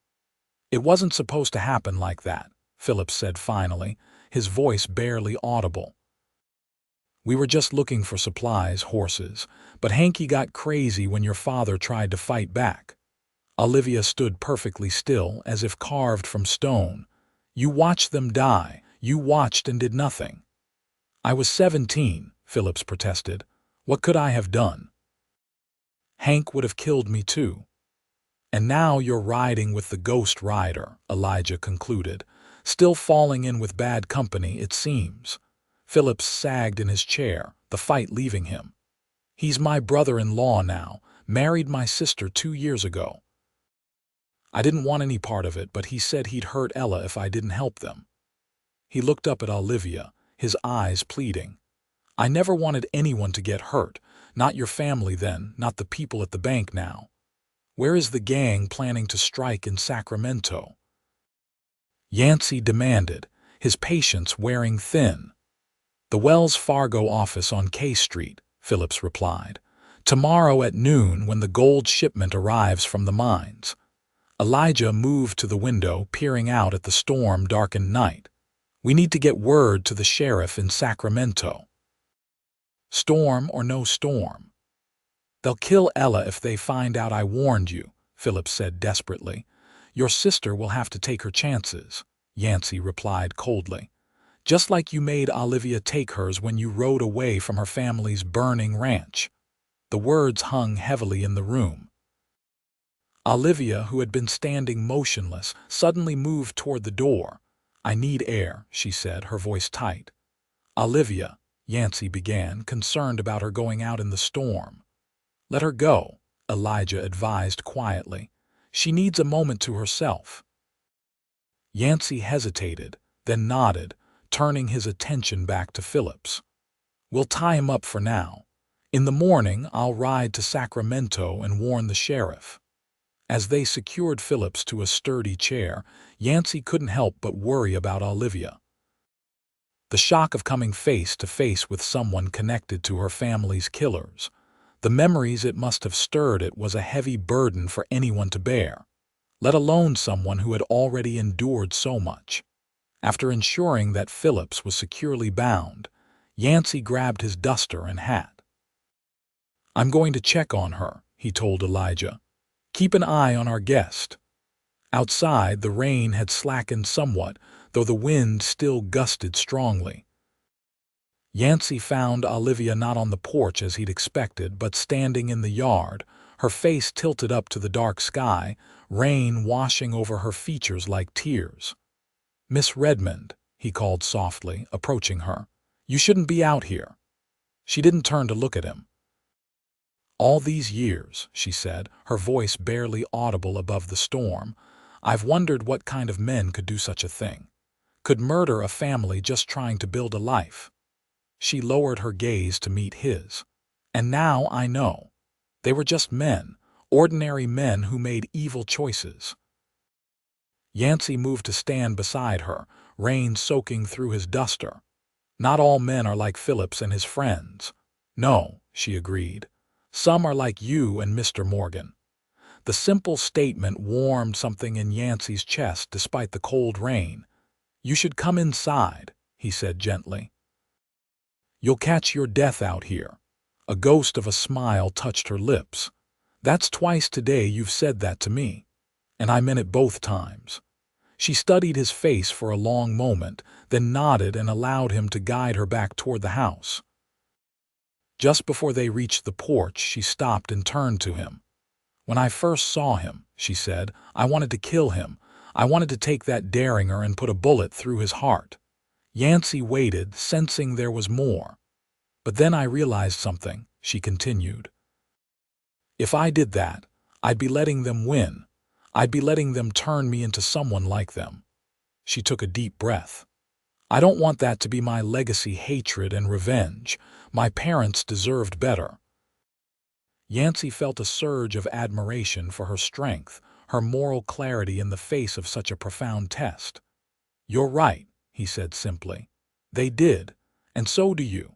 It wasn't supposed to happen like that, Phillips said finally, his voice barely audible. We were just looking for supplies, horses, but Hanky got crazy when your father tried to fight back. Olivia stood perfectly still, as if carved from stone. You watched them die. You watched and did nothing. I was 17, Phillips protested. What could I have done? Hank would have killed me too. And now you're riding with the ghost rider, Elijah concluded. Still falling in with bad company, it seems. Phillips sagged in his chair, the fight leaving him. He's my brother-in-law now, married my sister 2 years ago. I didn't want any part of it, but he said he'd hurt Ella if I didn't help them. He looked up at Olivia, his eyes pleading. I never wanted anyone to get hurt, not your family then, not the people at the bank now. Where is the gang planning to strike in Sacramento? Yancy demanded, his patience wearing thin. The Wells Fargo office on K Street, Phillips replied. Tomorrow at noon when the gold shipment arrives from the mines. Elijah moved to the window, peering out at the storm-darkened night. We need to get word to the sheriff in Sacramento. Storm or no storm. They'll kill Ella if they find out I warned you, Phillips said desperately. Your sister will have to take her chances, Yancy replied coldly. Just like you made Olivia take hers when you rode away from her family's burning ranch. The words hung heavily in the room. Olivia, who had been standing motionless, suddenly moved toward the door. I need air, she said, her voice tight. Olivia, Yancy began, concerned about her going out in the storm. Let her go, Elijah advised quietly. She needs a moment to herself. Yancy hesitated, then nodded, turning his attention back to Phillips. We'll tie him up for now. In the morning, I'll ride to Sacramento and warn the sheriff. As they secured Phillips to a sturdy chair, Yancy couldn't help but worry about Olivia. The shock of coming face to face with someone connected to her family's killers, the memories it must have stirred, it was a heavy burden for anyone to bear, let alone someone who had already endured so much. After ensuring that Phillips was securely bound, Yancy grabbed his duster and hat. I'm going to check on her, he told Elijah. Keep an eye on our guest. Outside, the rain had slackened somewhat, though the wind still gusted strongly. Yancy found Olivia not on the porch as he'd expected, but standing in the yard, her face tilted up to the dark sky, rain washing over her features like tears. Miss Redmond, he called softly, approaching her. You shouldn't be out here. She didn't turn to look at him. All these years, she said, her voice barely audible above the storm, I've wondered what kind of men could do such a thing. Could murder a family just trying to build a life. She lowered her gaze to meet his. And now I know. They were just men, ordinary men who made evil choices. Yancy moved to stand beside her, rain soaking through his duster. Not all men are like Phillips and his friends. No, she agreed. Some are like you and Mr. Morgan. The simple statement warmed something in Yancy's chest despite the cold rain. "You should come inside," he said gently. "You'll catch your death out here." A ghost of a smile touched her lips. "That's twice today you've said that to me, and I meant it both times." She studied his face for a long moment, then nodded and allowed him to guide her back toward the house. Just before they reached the porch, she stopped and turned to him. "When I first saw him," she said, "I wanted to kill him. I wanted to take that Derringer and put a bullet through his heart." Yancy waited, sensing there was more. "But then I realized something," she continued. "If I did that, I'd be letting them win. I'd be letting them turn me into someone like them." She took a deep breath. "I don't want that to be my legacy: hatred and revenge. My parents deserved better." Yancy felt a surge of admiration for her strength, her moral clarity in the face of such a profound test. "You're right," he said simply. "They did, and so do you."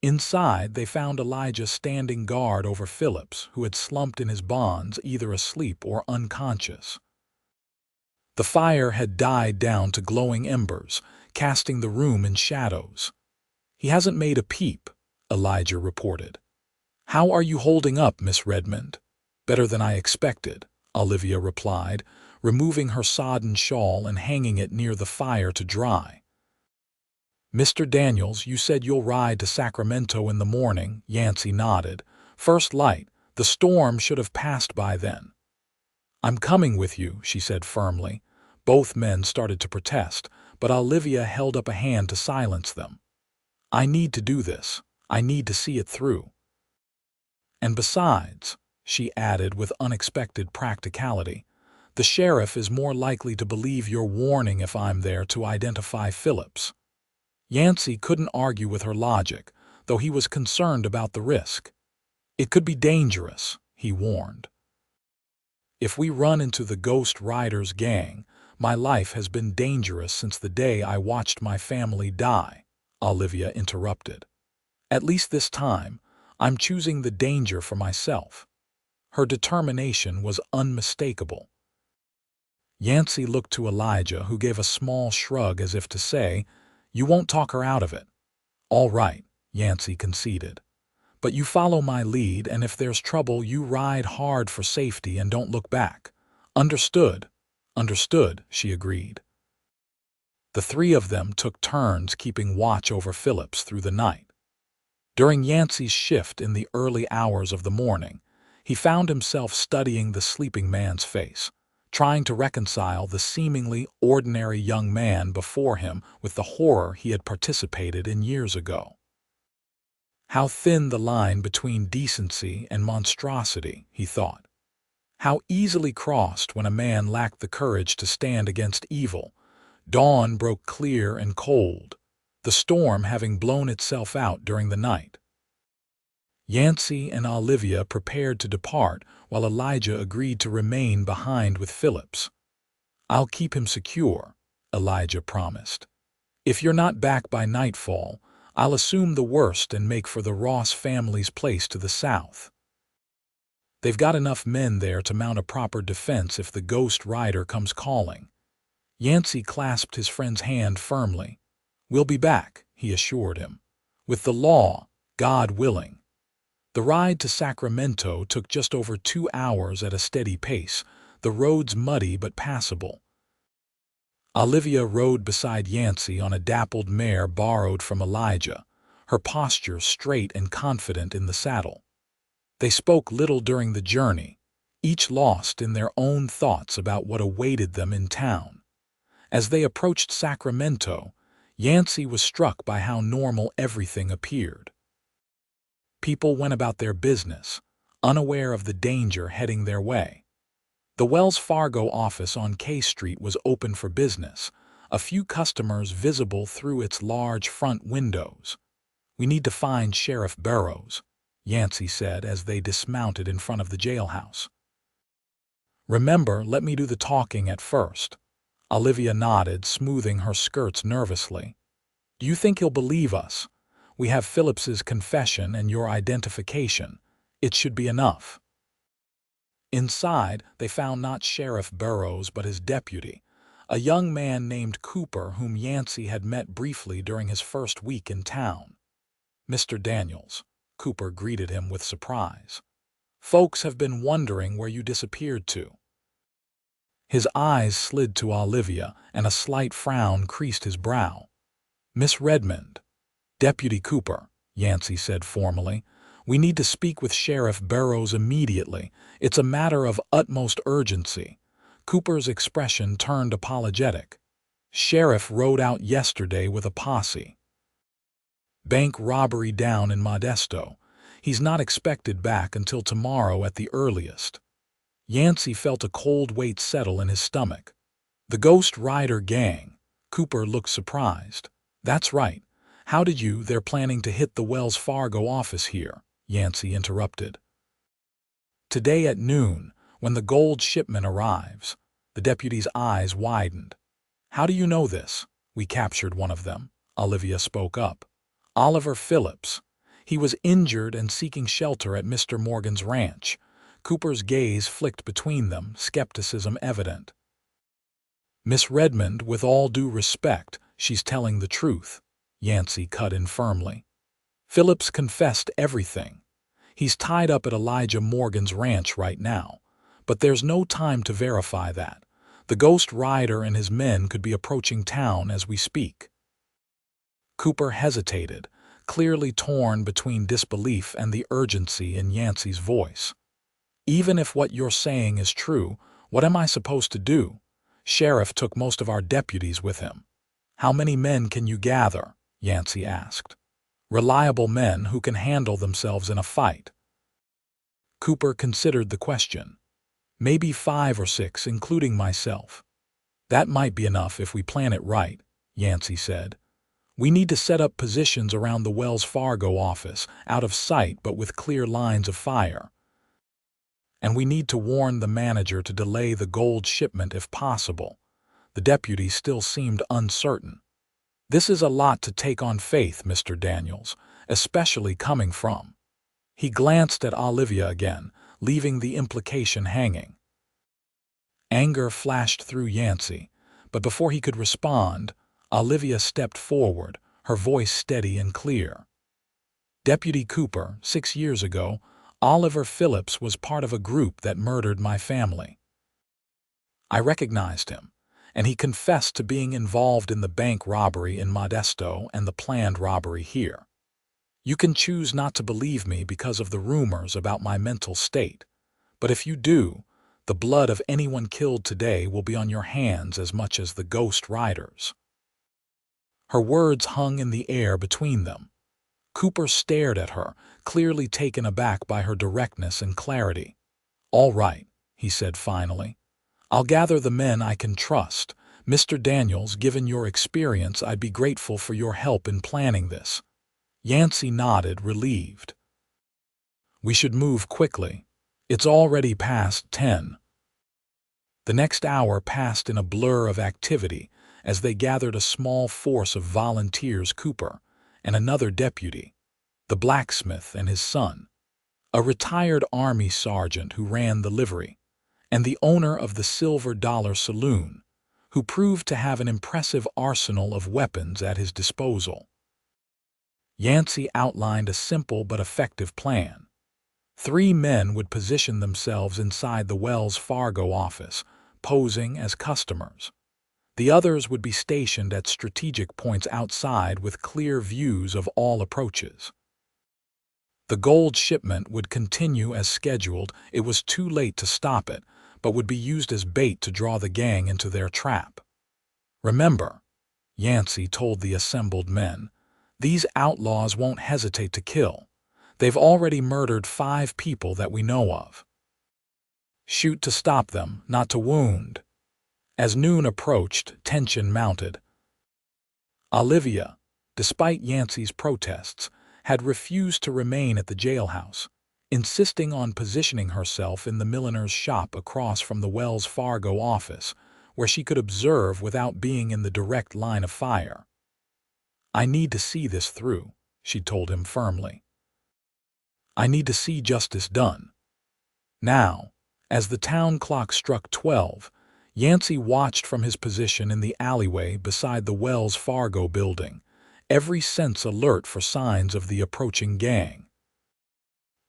Inside, they found Elijah standing guard over Phillips, who had slumped in his bonds, either asleep or unconscious. The fire had died down to glowing embers, casting the room in shadows. "He hasn't made a peep," Elijah reported. "How are you holding up, Miss Redmond?" "Better than I expected," Olivia replied, removing her sodden shawl and hanging it near the fire to dry. "Mr. Daniels, you said you'll ride to Sacramento in the morning." Yancy nodded. "First light. The storm should have passed by then." "I'm coming with you," she said firmly. Both men started to protest, but Olivia held up a hand to silence them. "I need to do this. I need to see it through. And besides," she added with unexpected practicality, "the sheriff is more likely to believe your warning if I'm there to identify Phillips." Yancy couldn't argue with her logic, though he was concerned about the risk. "It could be dangerous," he warned. "If we run into the Ghost Riders gang, my life has been dangerous since the day I watched my family die," Olivia interrupted. "At least this time, I'm choosing the danger for myself." Her determination was unmistakable. Yancy looked to Elijah, who gave a small shrug as if to say, "You won't talk her out of it." "All right," Yancy conceded. "But you follow my lead, and if there's trouble, you ride hard for safety and don't look back." "Understood." "Understood," she agreed. The three of them took turns keeping watch over Phillips through the night. During Yancy's shift in the early hours of the morning, he found himself studying the sleeping man's face, trying to reconcile the seemingly ordinary young man before him with the horror he had participated in years ago. How thin the line between decency and monstrosity, he thought. How easily crossed when a man lacked the courage to stand against evil. Dawn broke clear and cold, the storm having blown itself out during the night. Yancy and Olivia prepared to depart, while Elijah agreed to remain behind with Phillips. "I'll keep him secure," Elijah promised. "If you're not back by nightfall, I'll assume the worst and make for the Ross family's place to the south. They've got enough men there to mount a proper defense if the Ghost Rider comes calling." Yancy clasped his friend's hand firmly. "We'll be back," he assured him. "With the law, God willing." The ride to Sacramento took just over 2 hours at a steady pace, the roads muddy but passable. Olivia rode beside Yancy on a dappled mare borrowed from Elijah, her posture straight and confident in the saddle. They spoke little during the journey, each lost in their own thoughts about what awaited them in town. As they approached Sacramento, Yancy was struck by how normal everything appeared. People went about their business, unaware of the danger heading their way. The Wells Fargo office on K Street was open for business, a few customers visible through its large front windows. "We need to find Sheriff Burroughs," Yancy said as they dismounted in front of the jailhouse. "Remember, let me do the talking at first." Olivia nodded, smoothing her skirts nervously. "Do you think he'll believe us? We have Phillips's confession and your identification. It should be enough." Inside, they found not Sheriff Burroughs but his deputy, a young man named Cooper whom Yancy had met briefly during his first week in town. "Mr. Daniels," Cooper greeted him with surprise. "Folks have been wondering where you disappeared to." His eyes slid to Olivia, and a slight frown creased his brow. "Miss Redmond." "Deputy Cooper," Yancy said formally. "We need to speak with Sheriff Burroughs immediately. It's a matter of utmost urgency." Cooper's expression turned apologetic. "Sheriff rode out yesterday with a posse. Bank robbery down in Modesto. He's not expected back until tomorrow at the earliest." Yancy felt a cold weight settle in his stomach. "The Ghost Rider gang." Cooper looked surprised. "That's right. How did you? They're planning to hit the Wells Fargo office here," Yancy interrupted. "Today at noon, when the gold shipment arrives." The deputy's eyes widened. "How do you know this?" "We captured one of them," Olivia spoke up. "Oliver Phillips. He was injured and seeking shelter at Mr. Morgan's ranch." Cooper's gaze flicked between them, skepticism evident. "Miss Redmond, with all due respect, she's telling the truth," Yancy cut in firmly. "Phillips confessed everything. He's tied up at Elijah Morgan's ranch right now, but there's no time to verify that. The Ghost Rider and his men could be approaching town as we speak." Cooper hesitated, clearly torn between disbelief and the urgency in Yancy's voice. "Even if what you're saying is true, what am I supposed to do? Sheriff took most of our deputies with him." "How many men can you gather?" Yancy asked. "Reliable men who can handle themselves in a fight." Cooper considered the question. "Maybe 5 or 6, including myself." "That might be enough if we plan it right," Yancy said. "We need to set up positions around the Wells Fargo office, out of sight but with clear lines of fire. And we need to warn the manager to delay the gold shipment if possible." The deputy still seemed uncertain. "This is a lot to take on faith, Mr. Daniels, especially coming from." He glanced at Olivia again, leaving the implication hanging. Anger flashed through Yancy, but before he could respond, Olivia stepped forward, her voice steady and clear. "Deputy Cooper, 6 years ago, Oliver Phillips was part of a group that murdered my family. I recognized him, and he confessed to being involved in the bank robbery in Modesto and the planned robbery here. You can choose not to believe me because of the rumors about my mental state, but if you do, the blood of anyone killed today will be on your hands as much as the Ghost Riders." Her words hung in the air between them. Cooper stared at her, clearly taken aback by her directness and clarity. "All right," he said finally. "I'll gather the men I can trust. Mr. Daniels, given your experience, I'd be grateful for your help in planning this." Yancy nodded, relieved. "We should move quickly. It's already past 10. The next hour passed in a blur of activity as they gathered a small force of volunteers. Cooper and another deputy, the blacksmith and his son, a retired Army sergeant who ran the livery, and the owner of the Silver Dollar Saloon, who proved to have an impressive arsenal of weapons at his disposal. Yancy outlined a simple but effective plan. 3 men would position themselves inside the Wells Fargo office, posing as customers. The others would be stationed at strategic points outside with clear views of all approaches. The gold shipment would continue as scheduled. It was too late to stop it, but would be used as bait to draw the gang into their trap. "Remember," Yancy told the assembled men, "these outlaws won't hesitate to kill. They've already murdered 5 people that we know of. Shoot to stop them, not to wound." As noon approached, tension mounted. Olivia, despite Yancy's protests, had refused to remain at the jailhouse, insisting on positioning herself in the milliner's shop across from the Wells Fargo office, where she could observe without being in the direct line of fire. "I need to see this through," she told him firmly. "I need to see justice done. Now, As the town clock struck 12, Yancy watched from his position in the alleyway beside the Wells Fargo building, every sense alert for signs of the approaching gang.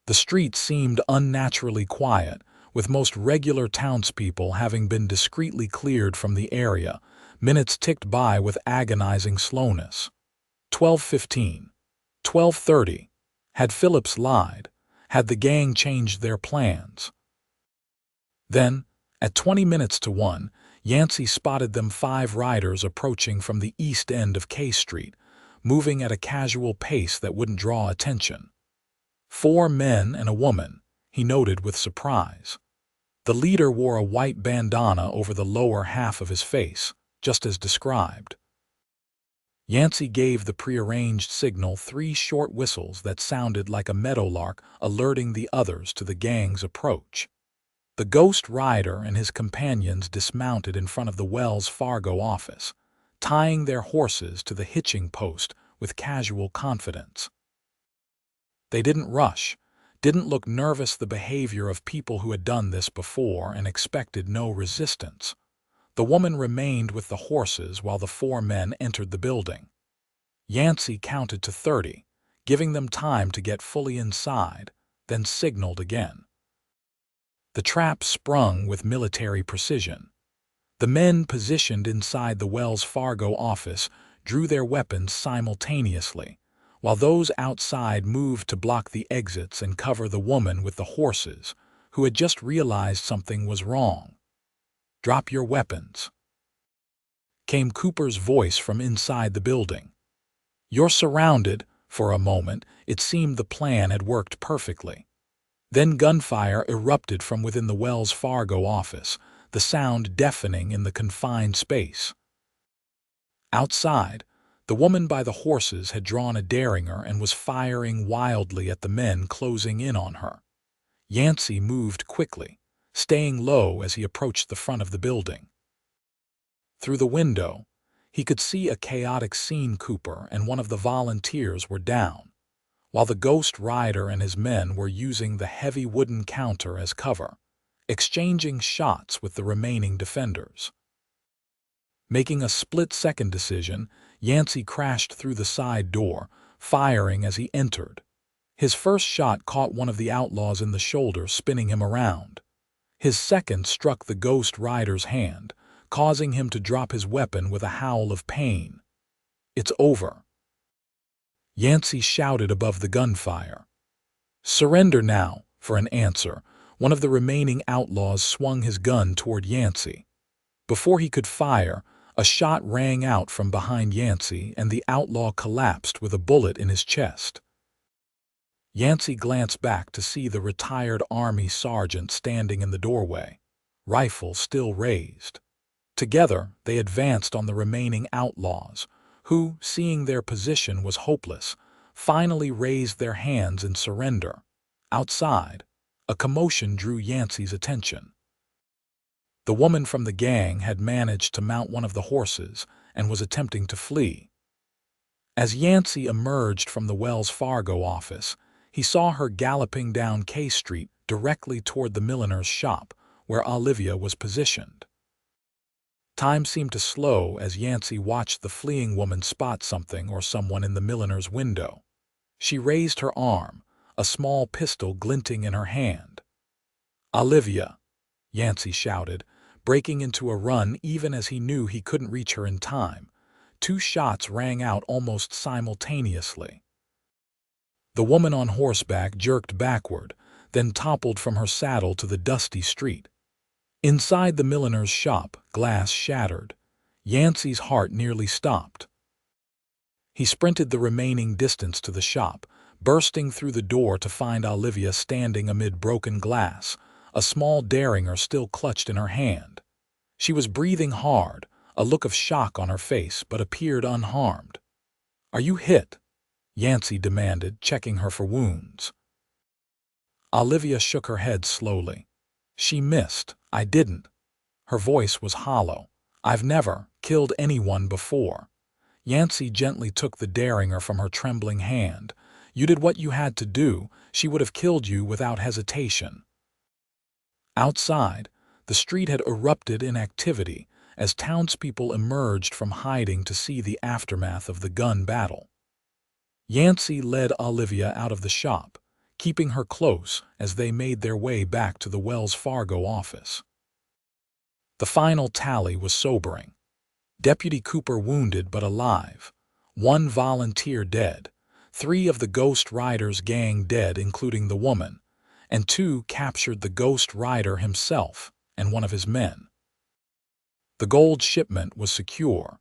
The street seemed unnaturally quiet, with most regular townspeople having been discreetly cleared from the area. Minutes ticked by with agonizing slowness. 12:15. 12:30. Had Phillips lied? Had the gang changed their plans? Then, at 20 minutes to 1, Yancy spotted them 5 riders approaching from the east end of K Street, moving at a casual pace that wouldn't draw attention. 4 men and a woman, he noted with surprise. The leader wore a white bandana over the lower half of his face, just as described. Yancy gave the prearranged signal 3 short whistles that sounded like a meadowlark alerting the others to the gang's approach. The ghost rider and his companions dismounted in front of the Wells Fargo office, tying their horses to the hitching post with casual confidence. They didn't rush, didn't look nervous, the behavior of people who had done this before and expected no resistance. The woman remained with the horses while the 4 men entered the building. Yancy counted to 30, giving them time to get fully inside, then signaled again. The trap sprung with military precision. The men positioned inside the Wells Fargo office drew their weapons simultaneously, while those outside moved to block the exits and cover the woman with the horses, who had just realized something was wrong. "Drop your weapons," came Cooper's voice from inside the building. "You're surrounded." For a moment, it seemed the plan had worked perfectly. Then gunfire erupted from within the Wells Fargo office, the sound deafening in the confined space. Outside, the woman by the horses had drawn a derringer and was firing wildly at the men closing in on her. Yancy moved quickly, staying low as he approached the front of the building. Through the window, he could see a chaotic scene. Cooper and one of the volunteers were down, while the ghost rider and his men were using the heavy wooden counter as cover, exchanging shots with the remaining defenders. Making a split-second decision, Yancy crashed through the side door, firing as he entered. His first shot caught one of the outlaws in the shoulder, spinning him around. His second struck the ghost rider's hand, causing him to drop his weapon with a howl of pain. "It's over," Yancy shouted above the gunfire. "Surrender now." For an answer, one of the remaining outlaws swung his gun toward Yancy. Before he could fire, a shot rang out from behind Yancy and the outlaw collapsed with a bullet in his chest. Yancy glanced back to see the retired Army sergeant standing in the doorway, rifle still raised. Together, they advanced on the remaining outlaws, who, seeing their position was hopeless, finally raised their hands in surrender. Outside, a commotion drew Yancy's attention. The woman from the gang had managed to mount one of the horses and was attempting to flee. As Yancy emerged from the Wells Fargo office, he saw her galloping down K Street directly toward the milliner's shop, where Olivia was positioned. Time seemed to slow as Yancy watched the fleeing woman spot something or someone in the milliner's window. She raised her arm, a small pistol glinting in her hand. "Olivia!" Yancy shouted, breaking into a run even as he knew he couldn't reach her in time. 2 shots rang out almost simultaneously. The woman on horseback jerked backward, then toppled from her saddle to the dusty street. Inside the milliner's shop, glass shattered. Yancy's heart nearly stopped. He sprinted the remaining distance to the shop, bursting through the door to find Olivia standing amid broken glass, a small derringer still clutched in her hand. She was breathing hard, a look of shock on her face, but appeared unharmed. "Are you hit?" Yancy demanded, checking her for wounds. Olivia shook her head slowly. "She missed. I didn't." Her voice was hollow. "I've never killed anyone before." Yancy gently took the derringer from her trembling hand. "You did what you had to do. She would have killed you without hesitation." Outside, the street had erupted in activity as townspeople emerged from hiding to see the aftermath of the gun battle. Yancy led Olivia out of the shop, keeping her close as they made their way back to the Wells Fargo office. The final tally was sobering. Deputy Cooper wounded but alive, 1 volunteer dead, 3 of the Ghost Rider's gang dead including the woman, and 2 captured the Ghost Rider himself and one of his men. The gold shipment was secure,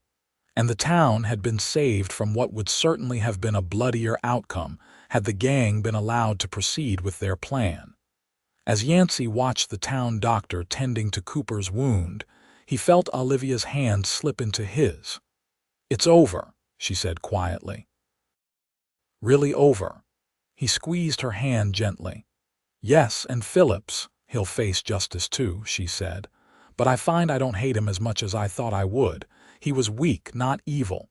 and the town had been saved from what would certainly have been a bloodier outcome had the gang been allowed to proceed with their plan. As Yancy watched the town doctor tending to Cooper's wound, he felt Olivia's hand slip into his. "It's over," she said quietly. "Really over?" He squeezed her hand gently. "Yes, and Phillips, he'll face justice too," she said. "But I find I don't hate him as much as I thought I would. He was weak, not evil."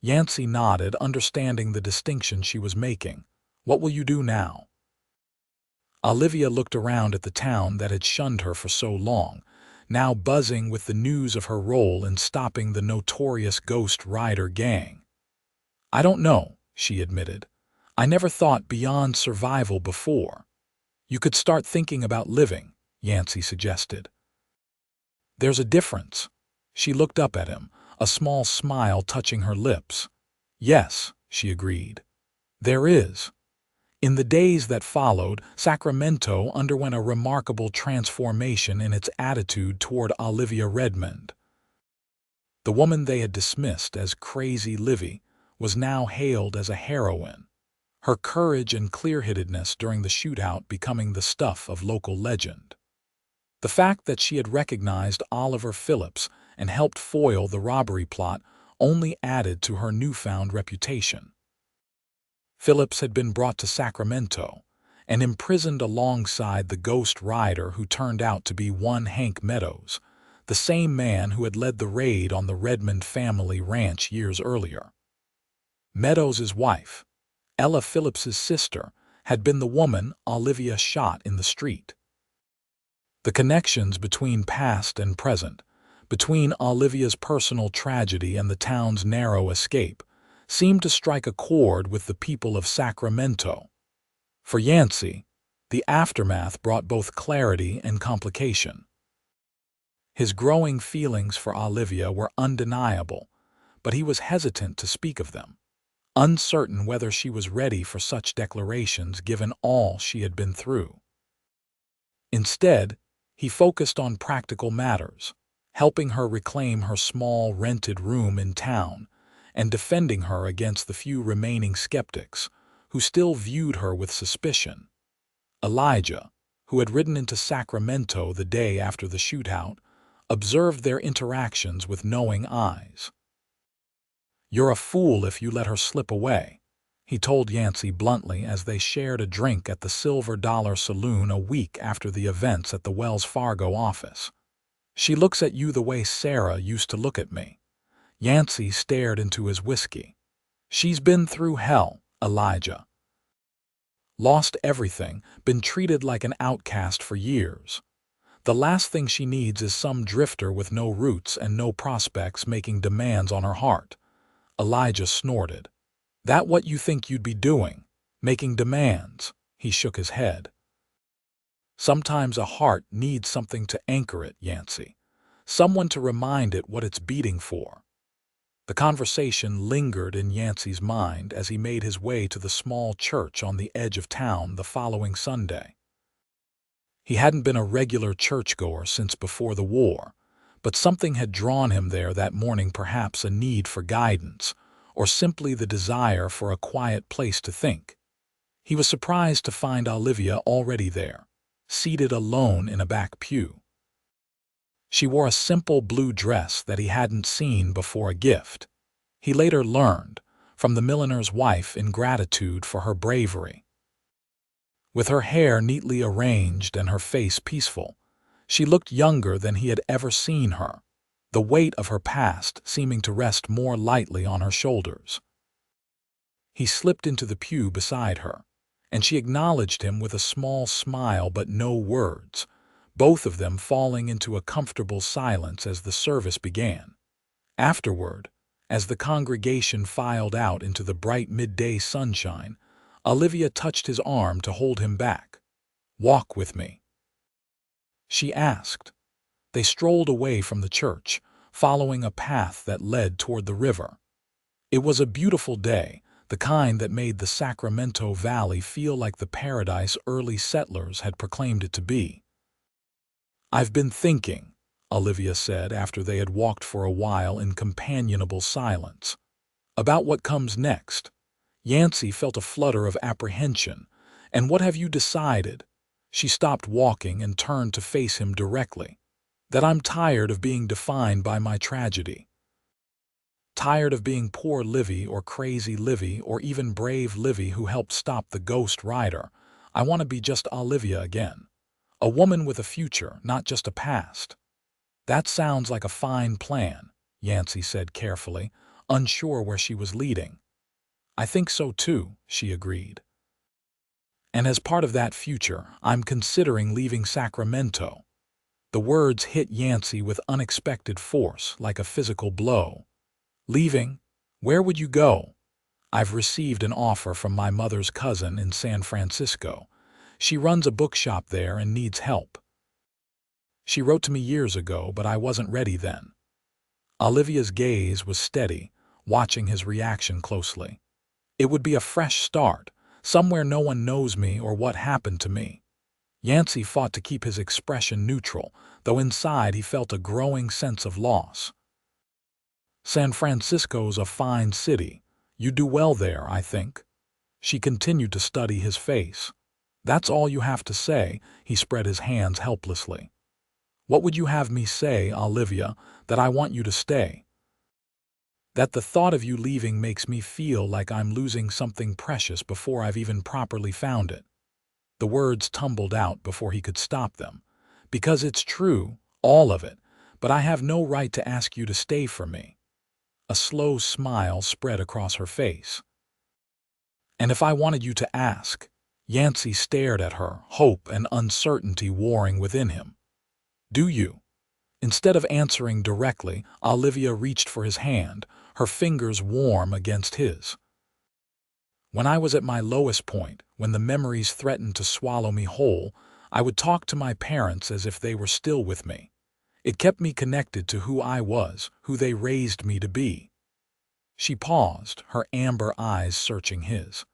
Yancy nodded, understanding the distinction she was making. "What will you do now?" Olivia looked around at the town that had shunned her for so long, now buzzing with the news of her role in stopping the notorious Ghost Rider gang. "I don't know," she admitted. "I never thought beyond survival before." "You could start thinking about living," Yancy suggested. "There's a difference." She looked up at him, a small smile touching her lips. "Yes," she agreed. "There is." In the days that followed, Sacramento underwent a remarkable transformation in its attitude toward Olivia Redmond. The woman they had dismissed as Crazy Livy was now hailed as a heroine, her courage and clear-headedness during the shootout becoming the stuff of local legend. The fact that she had recognized Oliver Phillips and helped foil the robbery plot only added to her newfound reputation. Phillips had been brought to Sacramento and imprisoned alongside the Ghost Rider who turned out to be one Hank Meadows, the same man who had led the raid on the Redmond family ranch years earlier. Meadows' wife, Ella Phillips's sister, had been the woman Olivia shot in the street. The connections between past and present, between Olivia's personal tragedy and the town's narrow escape, seemed to strike a chord with the people of Sacramento. For Yancy, the aftermath brought both clarity and complication. His growing feelings for Olivia were undeniable, but he was hesitant to speak of them, uncertain whether she was ready for such declarations given all she had been through. Instead, he focused on practical matters, helping her reclaim her small rented room in town and defending her against the few remaining skeptics who still viewed her with suspicion. Elijah, who had ridden into Sacramento the day after the shootout, observed their interactions with knowing eyes. "You're a fool if you let her slip away," he told Yancy bluntly as they shared a drink at the Silver Dollar Saloon a week after the events at the Wells Fargo office. "She looks at you the way Sarah used to look at me." Yancy stared into his whiskey. "She's been through hell, Elijah. Lost everything, been treated like an outcast for years. The last thing she needs is some drifter with no roots and no prospects making demands on her heart." Elijah snorted. "That what you think you'd be doing? Making demands?" He shook his head. "Sometimes a heart needs something to anchor it, Yancy. Someone to remind it what it's beating for." The conversation lingered in Yancy's mind as he made his way to the small church on the edge of town the following Sunday. He hadn't been a regular churchgoer since before the war, but something had drawn him there that morning, perhaps a need for guidance, or simply the desire for a quiet place to think. He was surprised to find Olivia already there, seated alone in a back pew. She wore a simple blue dress that he hadn't seen before, a gift, he later learned, from the milliner's wife in gratitude for her bravery. With her hair neatly arranged and her face peaceful, she looked younger than he had ever seen her, the weight of her past seeming to rest more lightly on her shoulders. He slipped into the pew beside her, and she acknowledged him with a small smile but no words, both of them falling into a comfortable silence as the service began. Afterward, as the congregation filed out into the bright midday sunshine, Olivia touched his arm to hold him back. "Walk with me," she asked. They strolled away from the church, following a path that led toward the river. It was a beautiful day, the kind that made the Sacramento Valley feel like the paradise early settlers had proclaimed it to be. "I've been thinking," Olivia said after they had walked for a while in companionable silence, "about what comes next." Yancy felt a flutter of apprehension. "And what have you decided?" She stopped walking and turned to face him directly. "That I'm tired of being defined by my tragedy. Tired of being poor Livy or crazy Livy or even brave Livy who helped stop the ghost rider. I want to be just Olivia again. A woman with a future, not just a past." "That sounds like a fine plan," Yancy said carefully, unsure where she was leading. "I think so too," she agreed. "And as part of that future, I'm considering leaving Sacramento." The words hit Yancy with unexpected force, like a physical blow. "Leaving? Where would you go?" "I've received an offer from my mother's cousin in San Francisco. She runs a bookshop there and needs help. She wrote to me years ago, but I wasn't ready then." Olivia's gaze was steady, watching his reaction closely. "It would be a fresh start, somewhere no one knows me or what happened to me." Yancy fought to keep his expression neutral, though inside he felt a growing sense of loss. "San Francisco's a fine city. You'd do well there, I think." She continued to study his face. "That's all you have to say," he spread his hands helplessly. "What would you have me say, Olivia, that I want you to stay?" "That the thought of you leaving makes me feel like I'm losing something precious before I've even properly found it." The words tumbled out before he could stop them. "Because it's true, all of it, but I have no right to ask you to stay for me." A slow smile spread across her face. "And if I wanted you to ask?" Yancy stared at her, hope and uncertainty warring within him. "Do you?" Instead of answering directly, Olivia reached for his hand, her fingers warm against his. "When I was at my lowest point, when the memories threatened to swallow me whole, I would talk to my parents as if they were still with me. It kept me connected to who I was, who they raised me to be." She paused, her amber eyes searching his.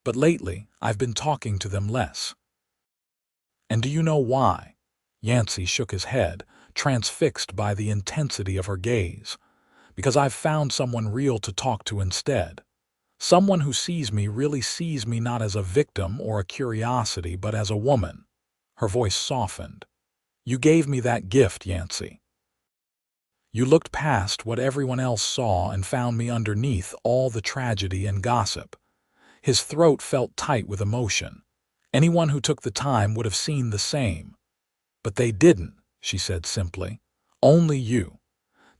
"But lately, I've been talking to them less." "And do you know why?" Yancy shook his head, transfixed by the intensity of her gaze. "Because I've found someone real to talk to instead. Someone who sees me really sees me not as a victim or a curiosity, but as a woman." Her voice softened. "You gave me that gift, Yancy. You looked past what everyone else saw and found me underneath all the tragedy and gossip." His throat felt tight with emotion. Anyone who took the time would have seen the same. "But they didn't," she said simply. "Only you."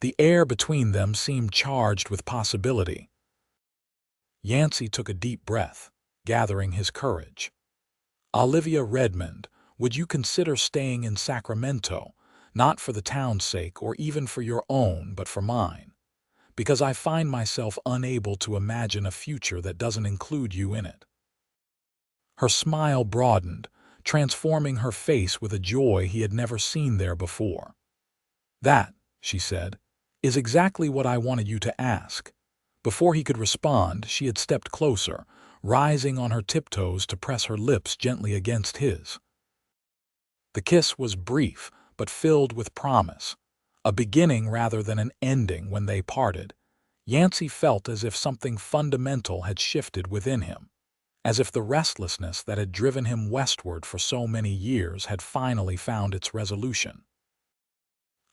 The air between them seemed charged with possibility. Yancy took a deep breath, gathering his courage. "Olivia Redmond, would you consider staying in Sacramento, not for the town's sake or even for your own, but for mine? Because I find myself unable to imagine a future that doesn't include you in it." Her smile broadened, transforming her face with a joy he had never seen there before. "That," she said, "is exactly what I wanted you to ask." Before he could respond, she had stepped closer, rising on her tiptoes to press her lips gently against his. The kiss was brief, but filled with promise. A beginning rather than an ending when they parted. Yancy felt as if something fundamental had shifted within him, as if the restlessness that had driven him westward for so many years had finally found its resolution.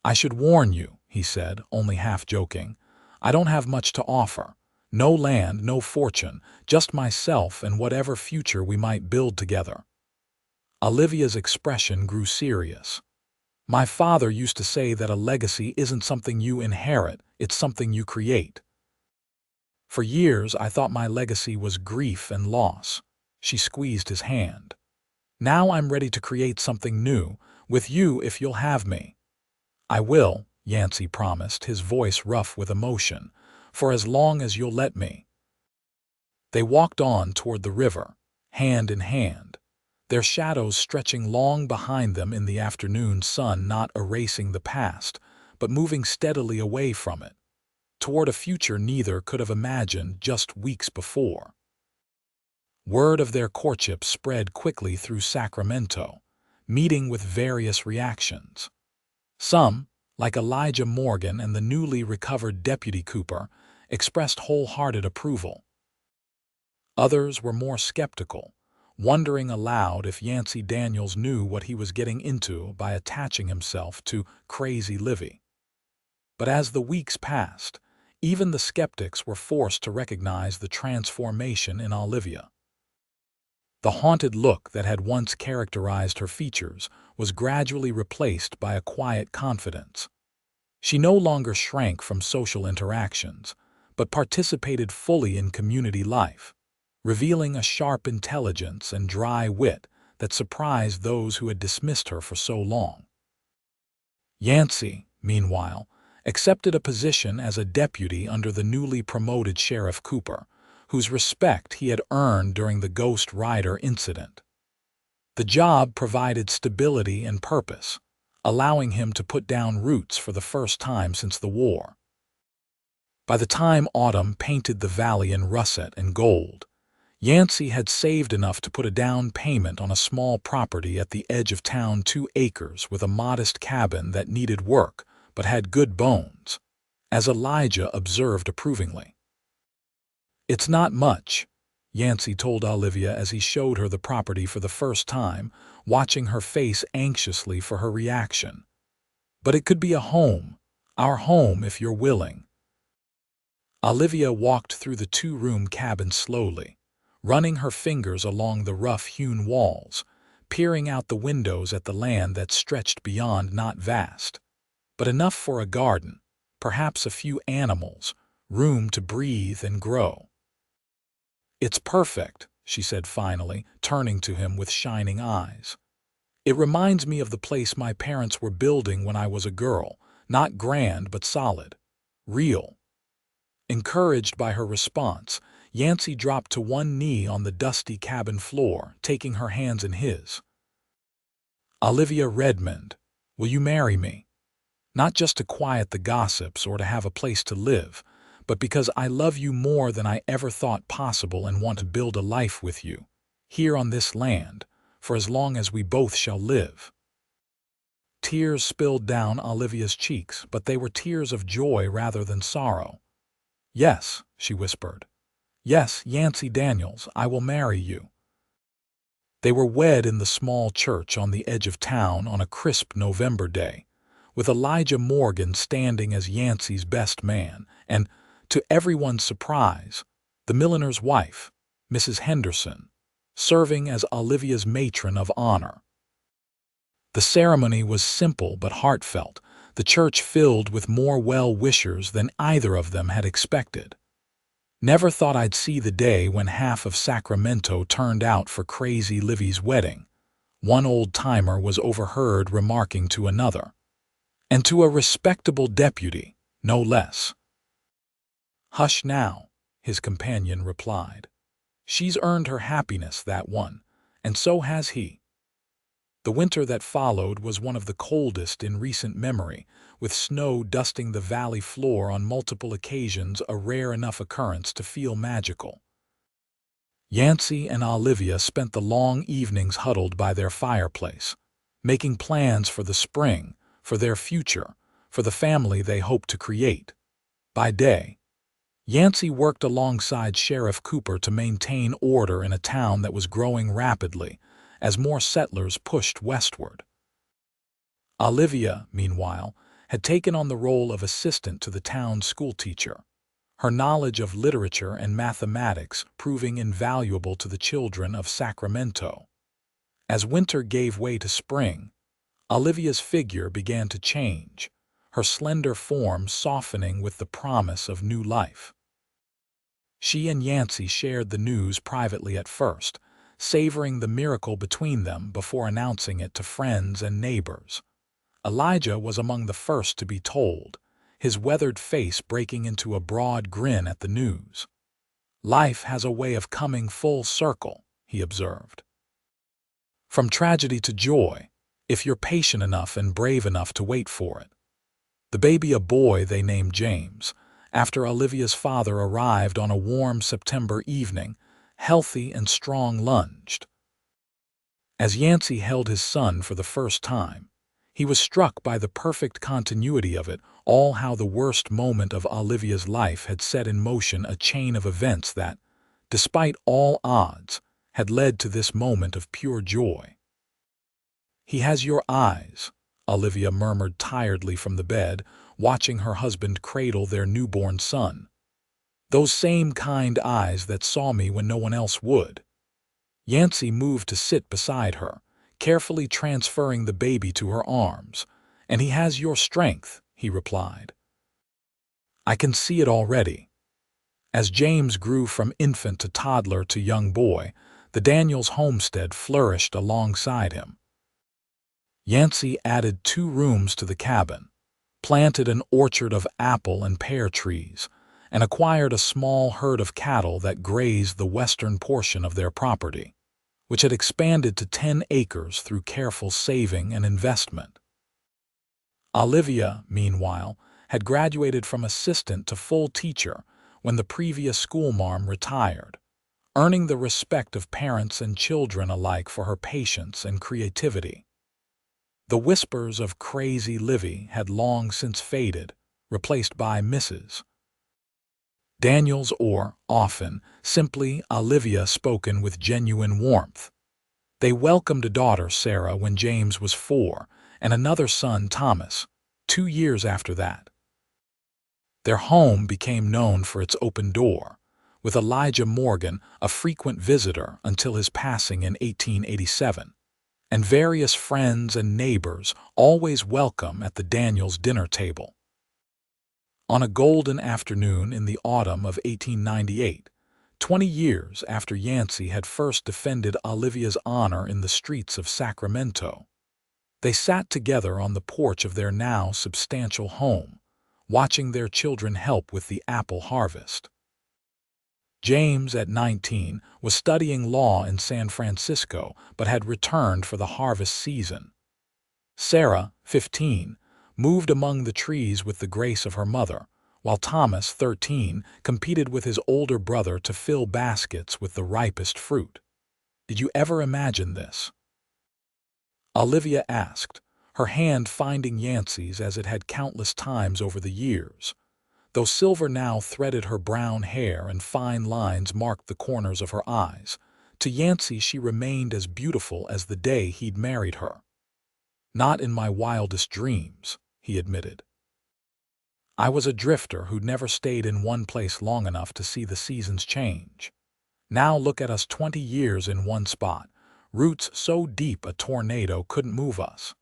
"I should warn you," he said, only half joking. "I don't have much to offer. No land, no fortune, just myself and whatever future we might build together." Olivia's expression grew serious. "My father used to say that a legacy isn't something you inherit, it's something you create. For years I thought my legacy was grief and loss." She squeezed his hand. "Now I'm ready to create something new, With you if you'll have me. I will, Yancy promised, his voice rough with emotion, for as long as you'll let me. They walked on toward the river, hand in hand, their shadows stretching long behind them in the afternoon sun, not erasing the past, but moving steadily away from it, toward a future neither could have imagined just weeks before. Word of their courtship spread quickly through Sacramento, meeting with various reactions. Some, like Elijah Morgan and the newly recovered Deputy Cooper, expressed wholehearted approval. Others were more skeptical, wondering aloud if Yancy Daniels knew what he was getting into by attaching himself to Crazy Livy. But as the weeks passed, even the skeptics were forced to recognize the transformation in Olivia. The haunted look that had once characterized her features was gradually replaced by a quiet confidence. She no longer shrank from social interactions, but participated fully in community life, revealing a sharp intelligence and dry wit that surprised those who had dismissed her for so long. Yancy, meanwhile, accepted a position as a deputy under the newly promoted Sheriff Cooper, whose respect he had earned during the Ghost Rider incident. The job provided stability and purpose, allowing him to put down roots for the first time since the war. By the time autumn painted the valley in russet and gold, Yancy had saved enough to put a down payment on a small property at the edge of town, 2 acres with a modest cabin that needed work but had good bones, as Elijah observed approvingly. "It's not much," Yancy told Olivia as he showed her the property for the first time, watching her face anxiously for her reaction. "But it could be a home, our home if you're willing." Olivia walked through the 2-room cabin slowly, running her fingers along the rough-hewn walls, peering out the windows at the land that stretched beyond, not vast, but enough for a garden, perhaps a few animals, room to breathe and grow. "It's perfect," she said finally, turning to him with shining eyes. "It reminds me of the place my parents were building when I was a girl, not grand but solid, real." Encouraged by her response, Yancy dropped to one knee on the dusty cabin floor, taking her hands in his. "Olivia Redmond, will you marry me? Not just to quiet the gossips or to have a place to live, but because I love you more than I ever thought possible and want to build a life with you, here on this land, for as long as we both shall live." Tears spilled down Olivia's cheeks, but they were tears of joy rather than sorrow. "Yes," she whispered. "Yes, Yancy Daniels, I will marry you." They were wed in the small church on the edge of town on a crisp November day, with Elijah Morgan standing as Yancy's best man, and, to everyone's surprise, the milliner's wife, Mrs. Henderson, serving as Olivia's matron of honor. The ceremony was simple but heartfelt, the church filled with more well-wishers than either of them had expected. "Never thought I'd see the day when half of Sacramento turned out for Crazy Livy's wedding," one old-timer was overheard remarking to another. "And to a respectable deputy, no less." "Hush now," his companion replied. "She's earned her happiness, that one, and so has he." The winter that followed was one of the coldest in recent memory, with snow dusting the valley floor on multiple occasions, a rare enough occurrence to feel magical. Yancy and Olivia spent the long evenings huddled by their fireplace, making plans for the spring, for their future, for the family they hoped to create. By day, Yancy worked alongside Sheriff Cooper to maintain order in a town that was growing rapidly as more settlers pushed westward. Olivia, meanwhile, had taken on the role of assistant to the town's schoolteacher, her knowledge of literature and mathematics proving invaluable to the children of Sacramento. As winter gave way to spring, Olivia's figure began to change, her slender form softening with the promise of new life. She and Yancy shared the news privately at first, savoring the miracle between them before announcing it to friends and neighbors. Elijah was among the first to be told, his weathered face breaking into a broad grin at the news. "Life has a way of coming full circle," he observed. "From tragedy to joy, if you're patient enough and brave enough to wait for it." The baby, a boy they named James, after Olivia's father arrived on a warm September evening, healthy and strong-lunged. As Yancy held his son for the first time, he was struck by the perfect continuity of it all, how the worst moment of Olivia's life had set in motion a chain of events that, despite all odds, had led to this moment of pure joy. "He has your eyes," Olivia murmured tiredly from the bed, watching her husband cradle their newborn son. "Those same kind eyes that saw me when no one else would." Yancy moved to sit beside her, carefully transferring the baby to her arms. "And he has your strength," he replied. "I can see it already." As James grew from infant to toddler to young boy, the Daniels homestead flourished alongside him. Yancy added 2 rooms to the cabin, planted an orchard of apple and pear trees, and acquired a small herd of cattle that grazed the western portion of their property, which had expanded to 10 acres through careful saving and investment. Olivia, meanwhile, had graduated from assistant to full teacher when the previous schoolmarm retired, earning the respect of parents and children alike for her patience and creativity. The whispers of "Crazy Livy" had long since faded, replaced by Mrs. Daniels, or, often, simply Olivia, spoken with genuine warmth. They welcomed a daughter, Sarah, when James was 4, and another son, Thomas, 2 years after that. Their home became known for its open door, with Elijah Morgan a frequent visitor until his passing in 1887. And various friends and neighbors always welcome at the Daniels' dinner table. On a golden afternoon in the autumn of 1898, 20 years after Yancy had first defended Olivia's honor in the streets of Sacramento, they sat together on the porch of their now substantial home, watching their children help with the apple harvest. James, at 19, was studying law in San Francisco but had returned for the harvest season. Sarah, 15, moved among the trees with the grace of her mother, while Thomas, 13, competed with his older brother to fill baskets with the ripest fruit. "Did you ever imagine this?" Olivia asked, her hand finding Yancy's as it had countless times over the years. Though silver now threaded her brown hair and fine lines marked the corners of her eyes, to Yancy she remained as beautiful as the day he'd married her. "Not in my wildest dreams," he admitted. "I was a drifter who'd never stayed in one place long enough to see the seasons change. Now look at us, 20 years in one spot, roots so deep a tornado couldn't move us."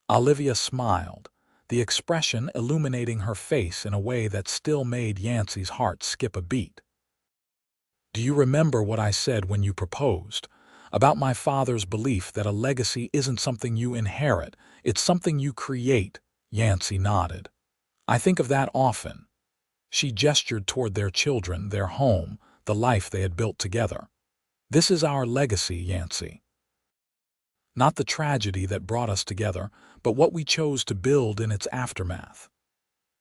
Olivia smiled, the expression illuminating her face in a way that still made Yancy's heart skip a beat. "Do you remember what I said when you proposed, about my father's belief that a legacy isn't something you inherit, it's something you create?" Yancy nodded. "I think of that often." She gestured toward their children, their home, the life they had built together. "This is our legacy, Yancy. Not the tragedy that brought us together, but what we chose to build in its aftermath."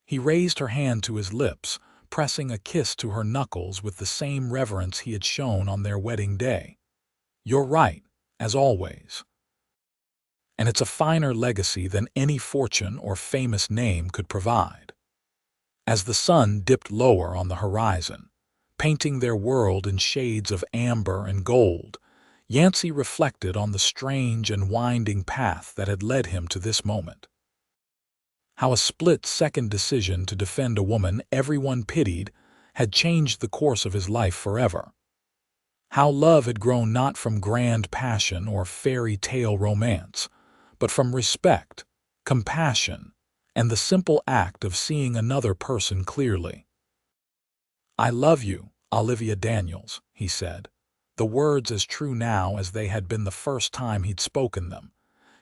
He raised her hand to his lips, pressing a kiss to her knuckles with the same reverence he had shown on their wedding day. "You're right, as always. And it's a finer legacy than any fortune or famous name could provide." As the sun dipped lower on the horizon, painting their world in shades of amber and gold, Yancy reflected on the strange and winding path that had led him to this moment. How a split-second decision to defend a woman everyone pitied had changed the course of his life forever. How love had grown not from grand passion or fairy tale romance, but from respect, compassion, and the simple act of seeing another person clearly. "I love you, Olivia Daniels," he said, the words as true now as they had been the first time he'd spoken them.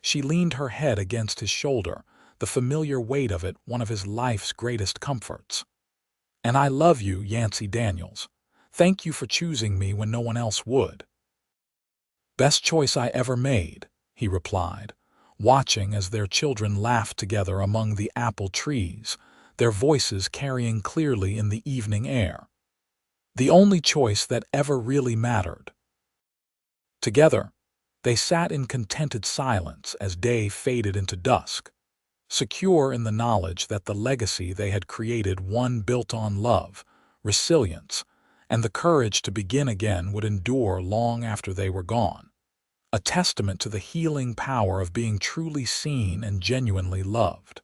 She leaned her head against his shoulder, the familiar weight of it one of his life's greatest comforts. "And I love you, Yancy Daniels. Thank you for choosing me when no one else would." "Best choice I ever made," he replied, watching as their children laughed together among the apple trees, their voices carrying clearly in the evening air. "The only choice that ever really mattered." Together, they sat in contented silence as day faded into dusk, secure in the knowledge that the legacy they had created, one built on love, resilience, and the courage to begin again, would endure long after they were gone, a testament to the healing power of being truly seen and genuinely loved.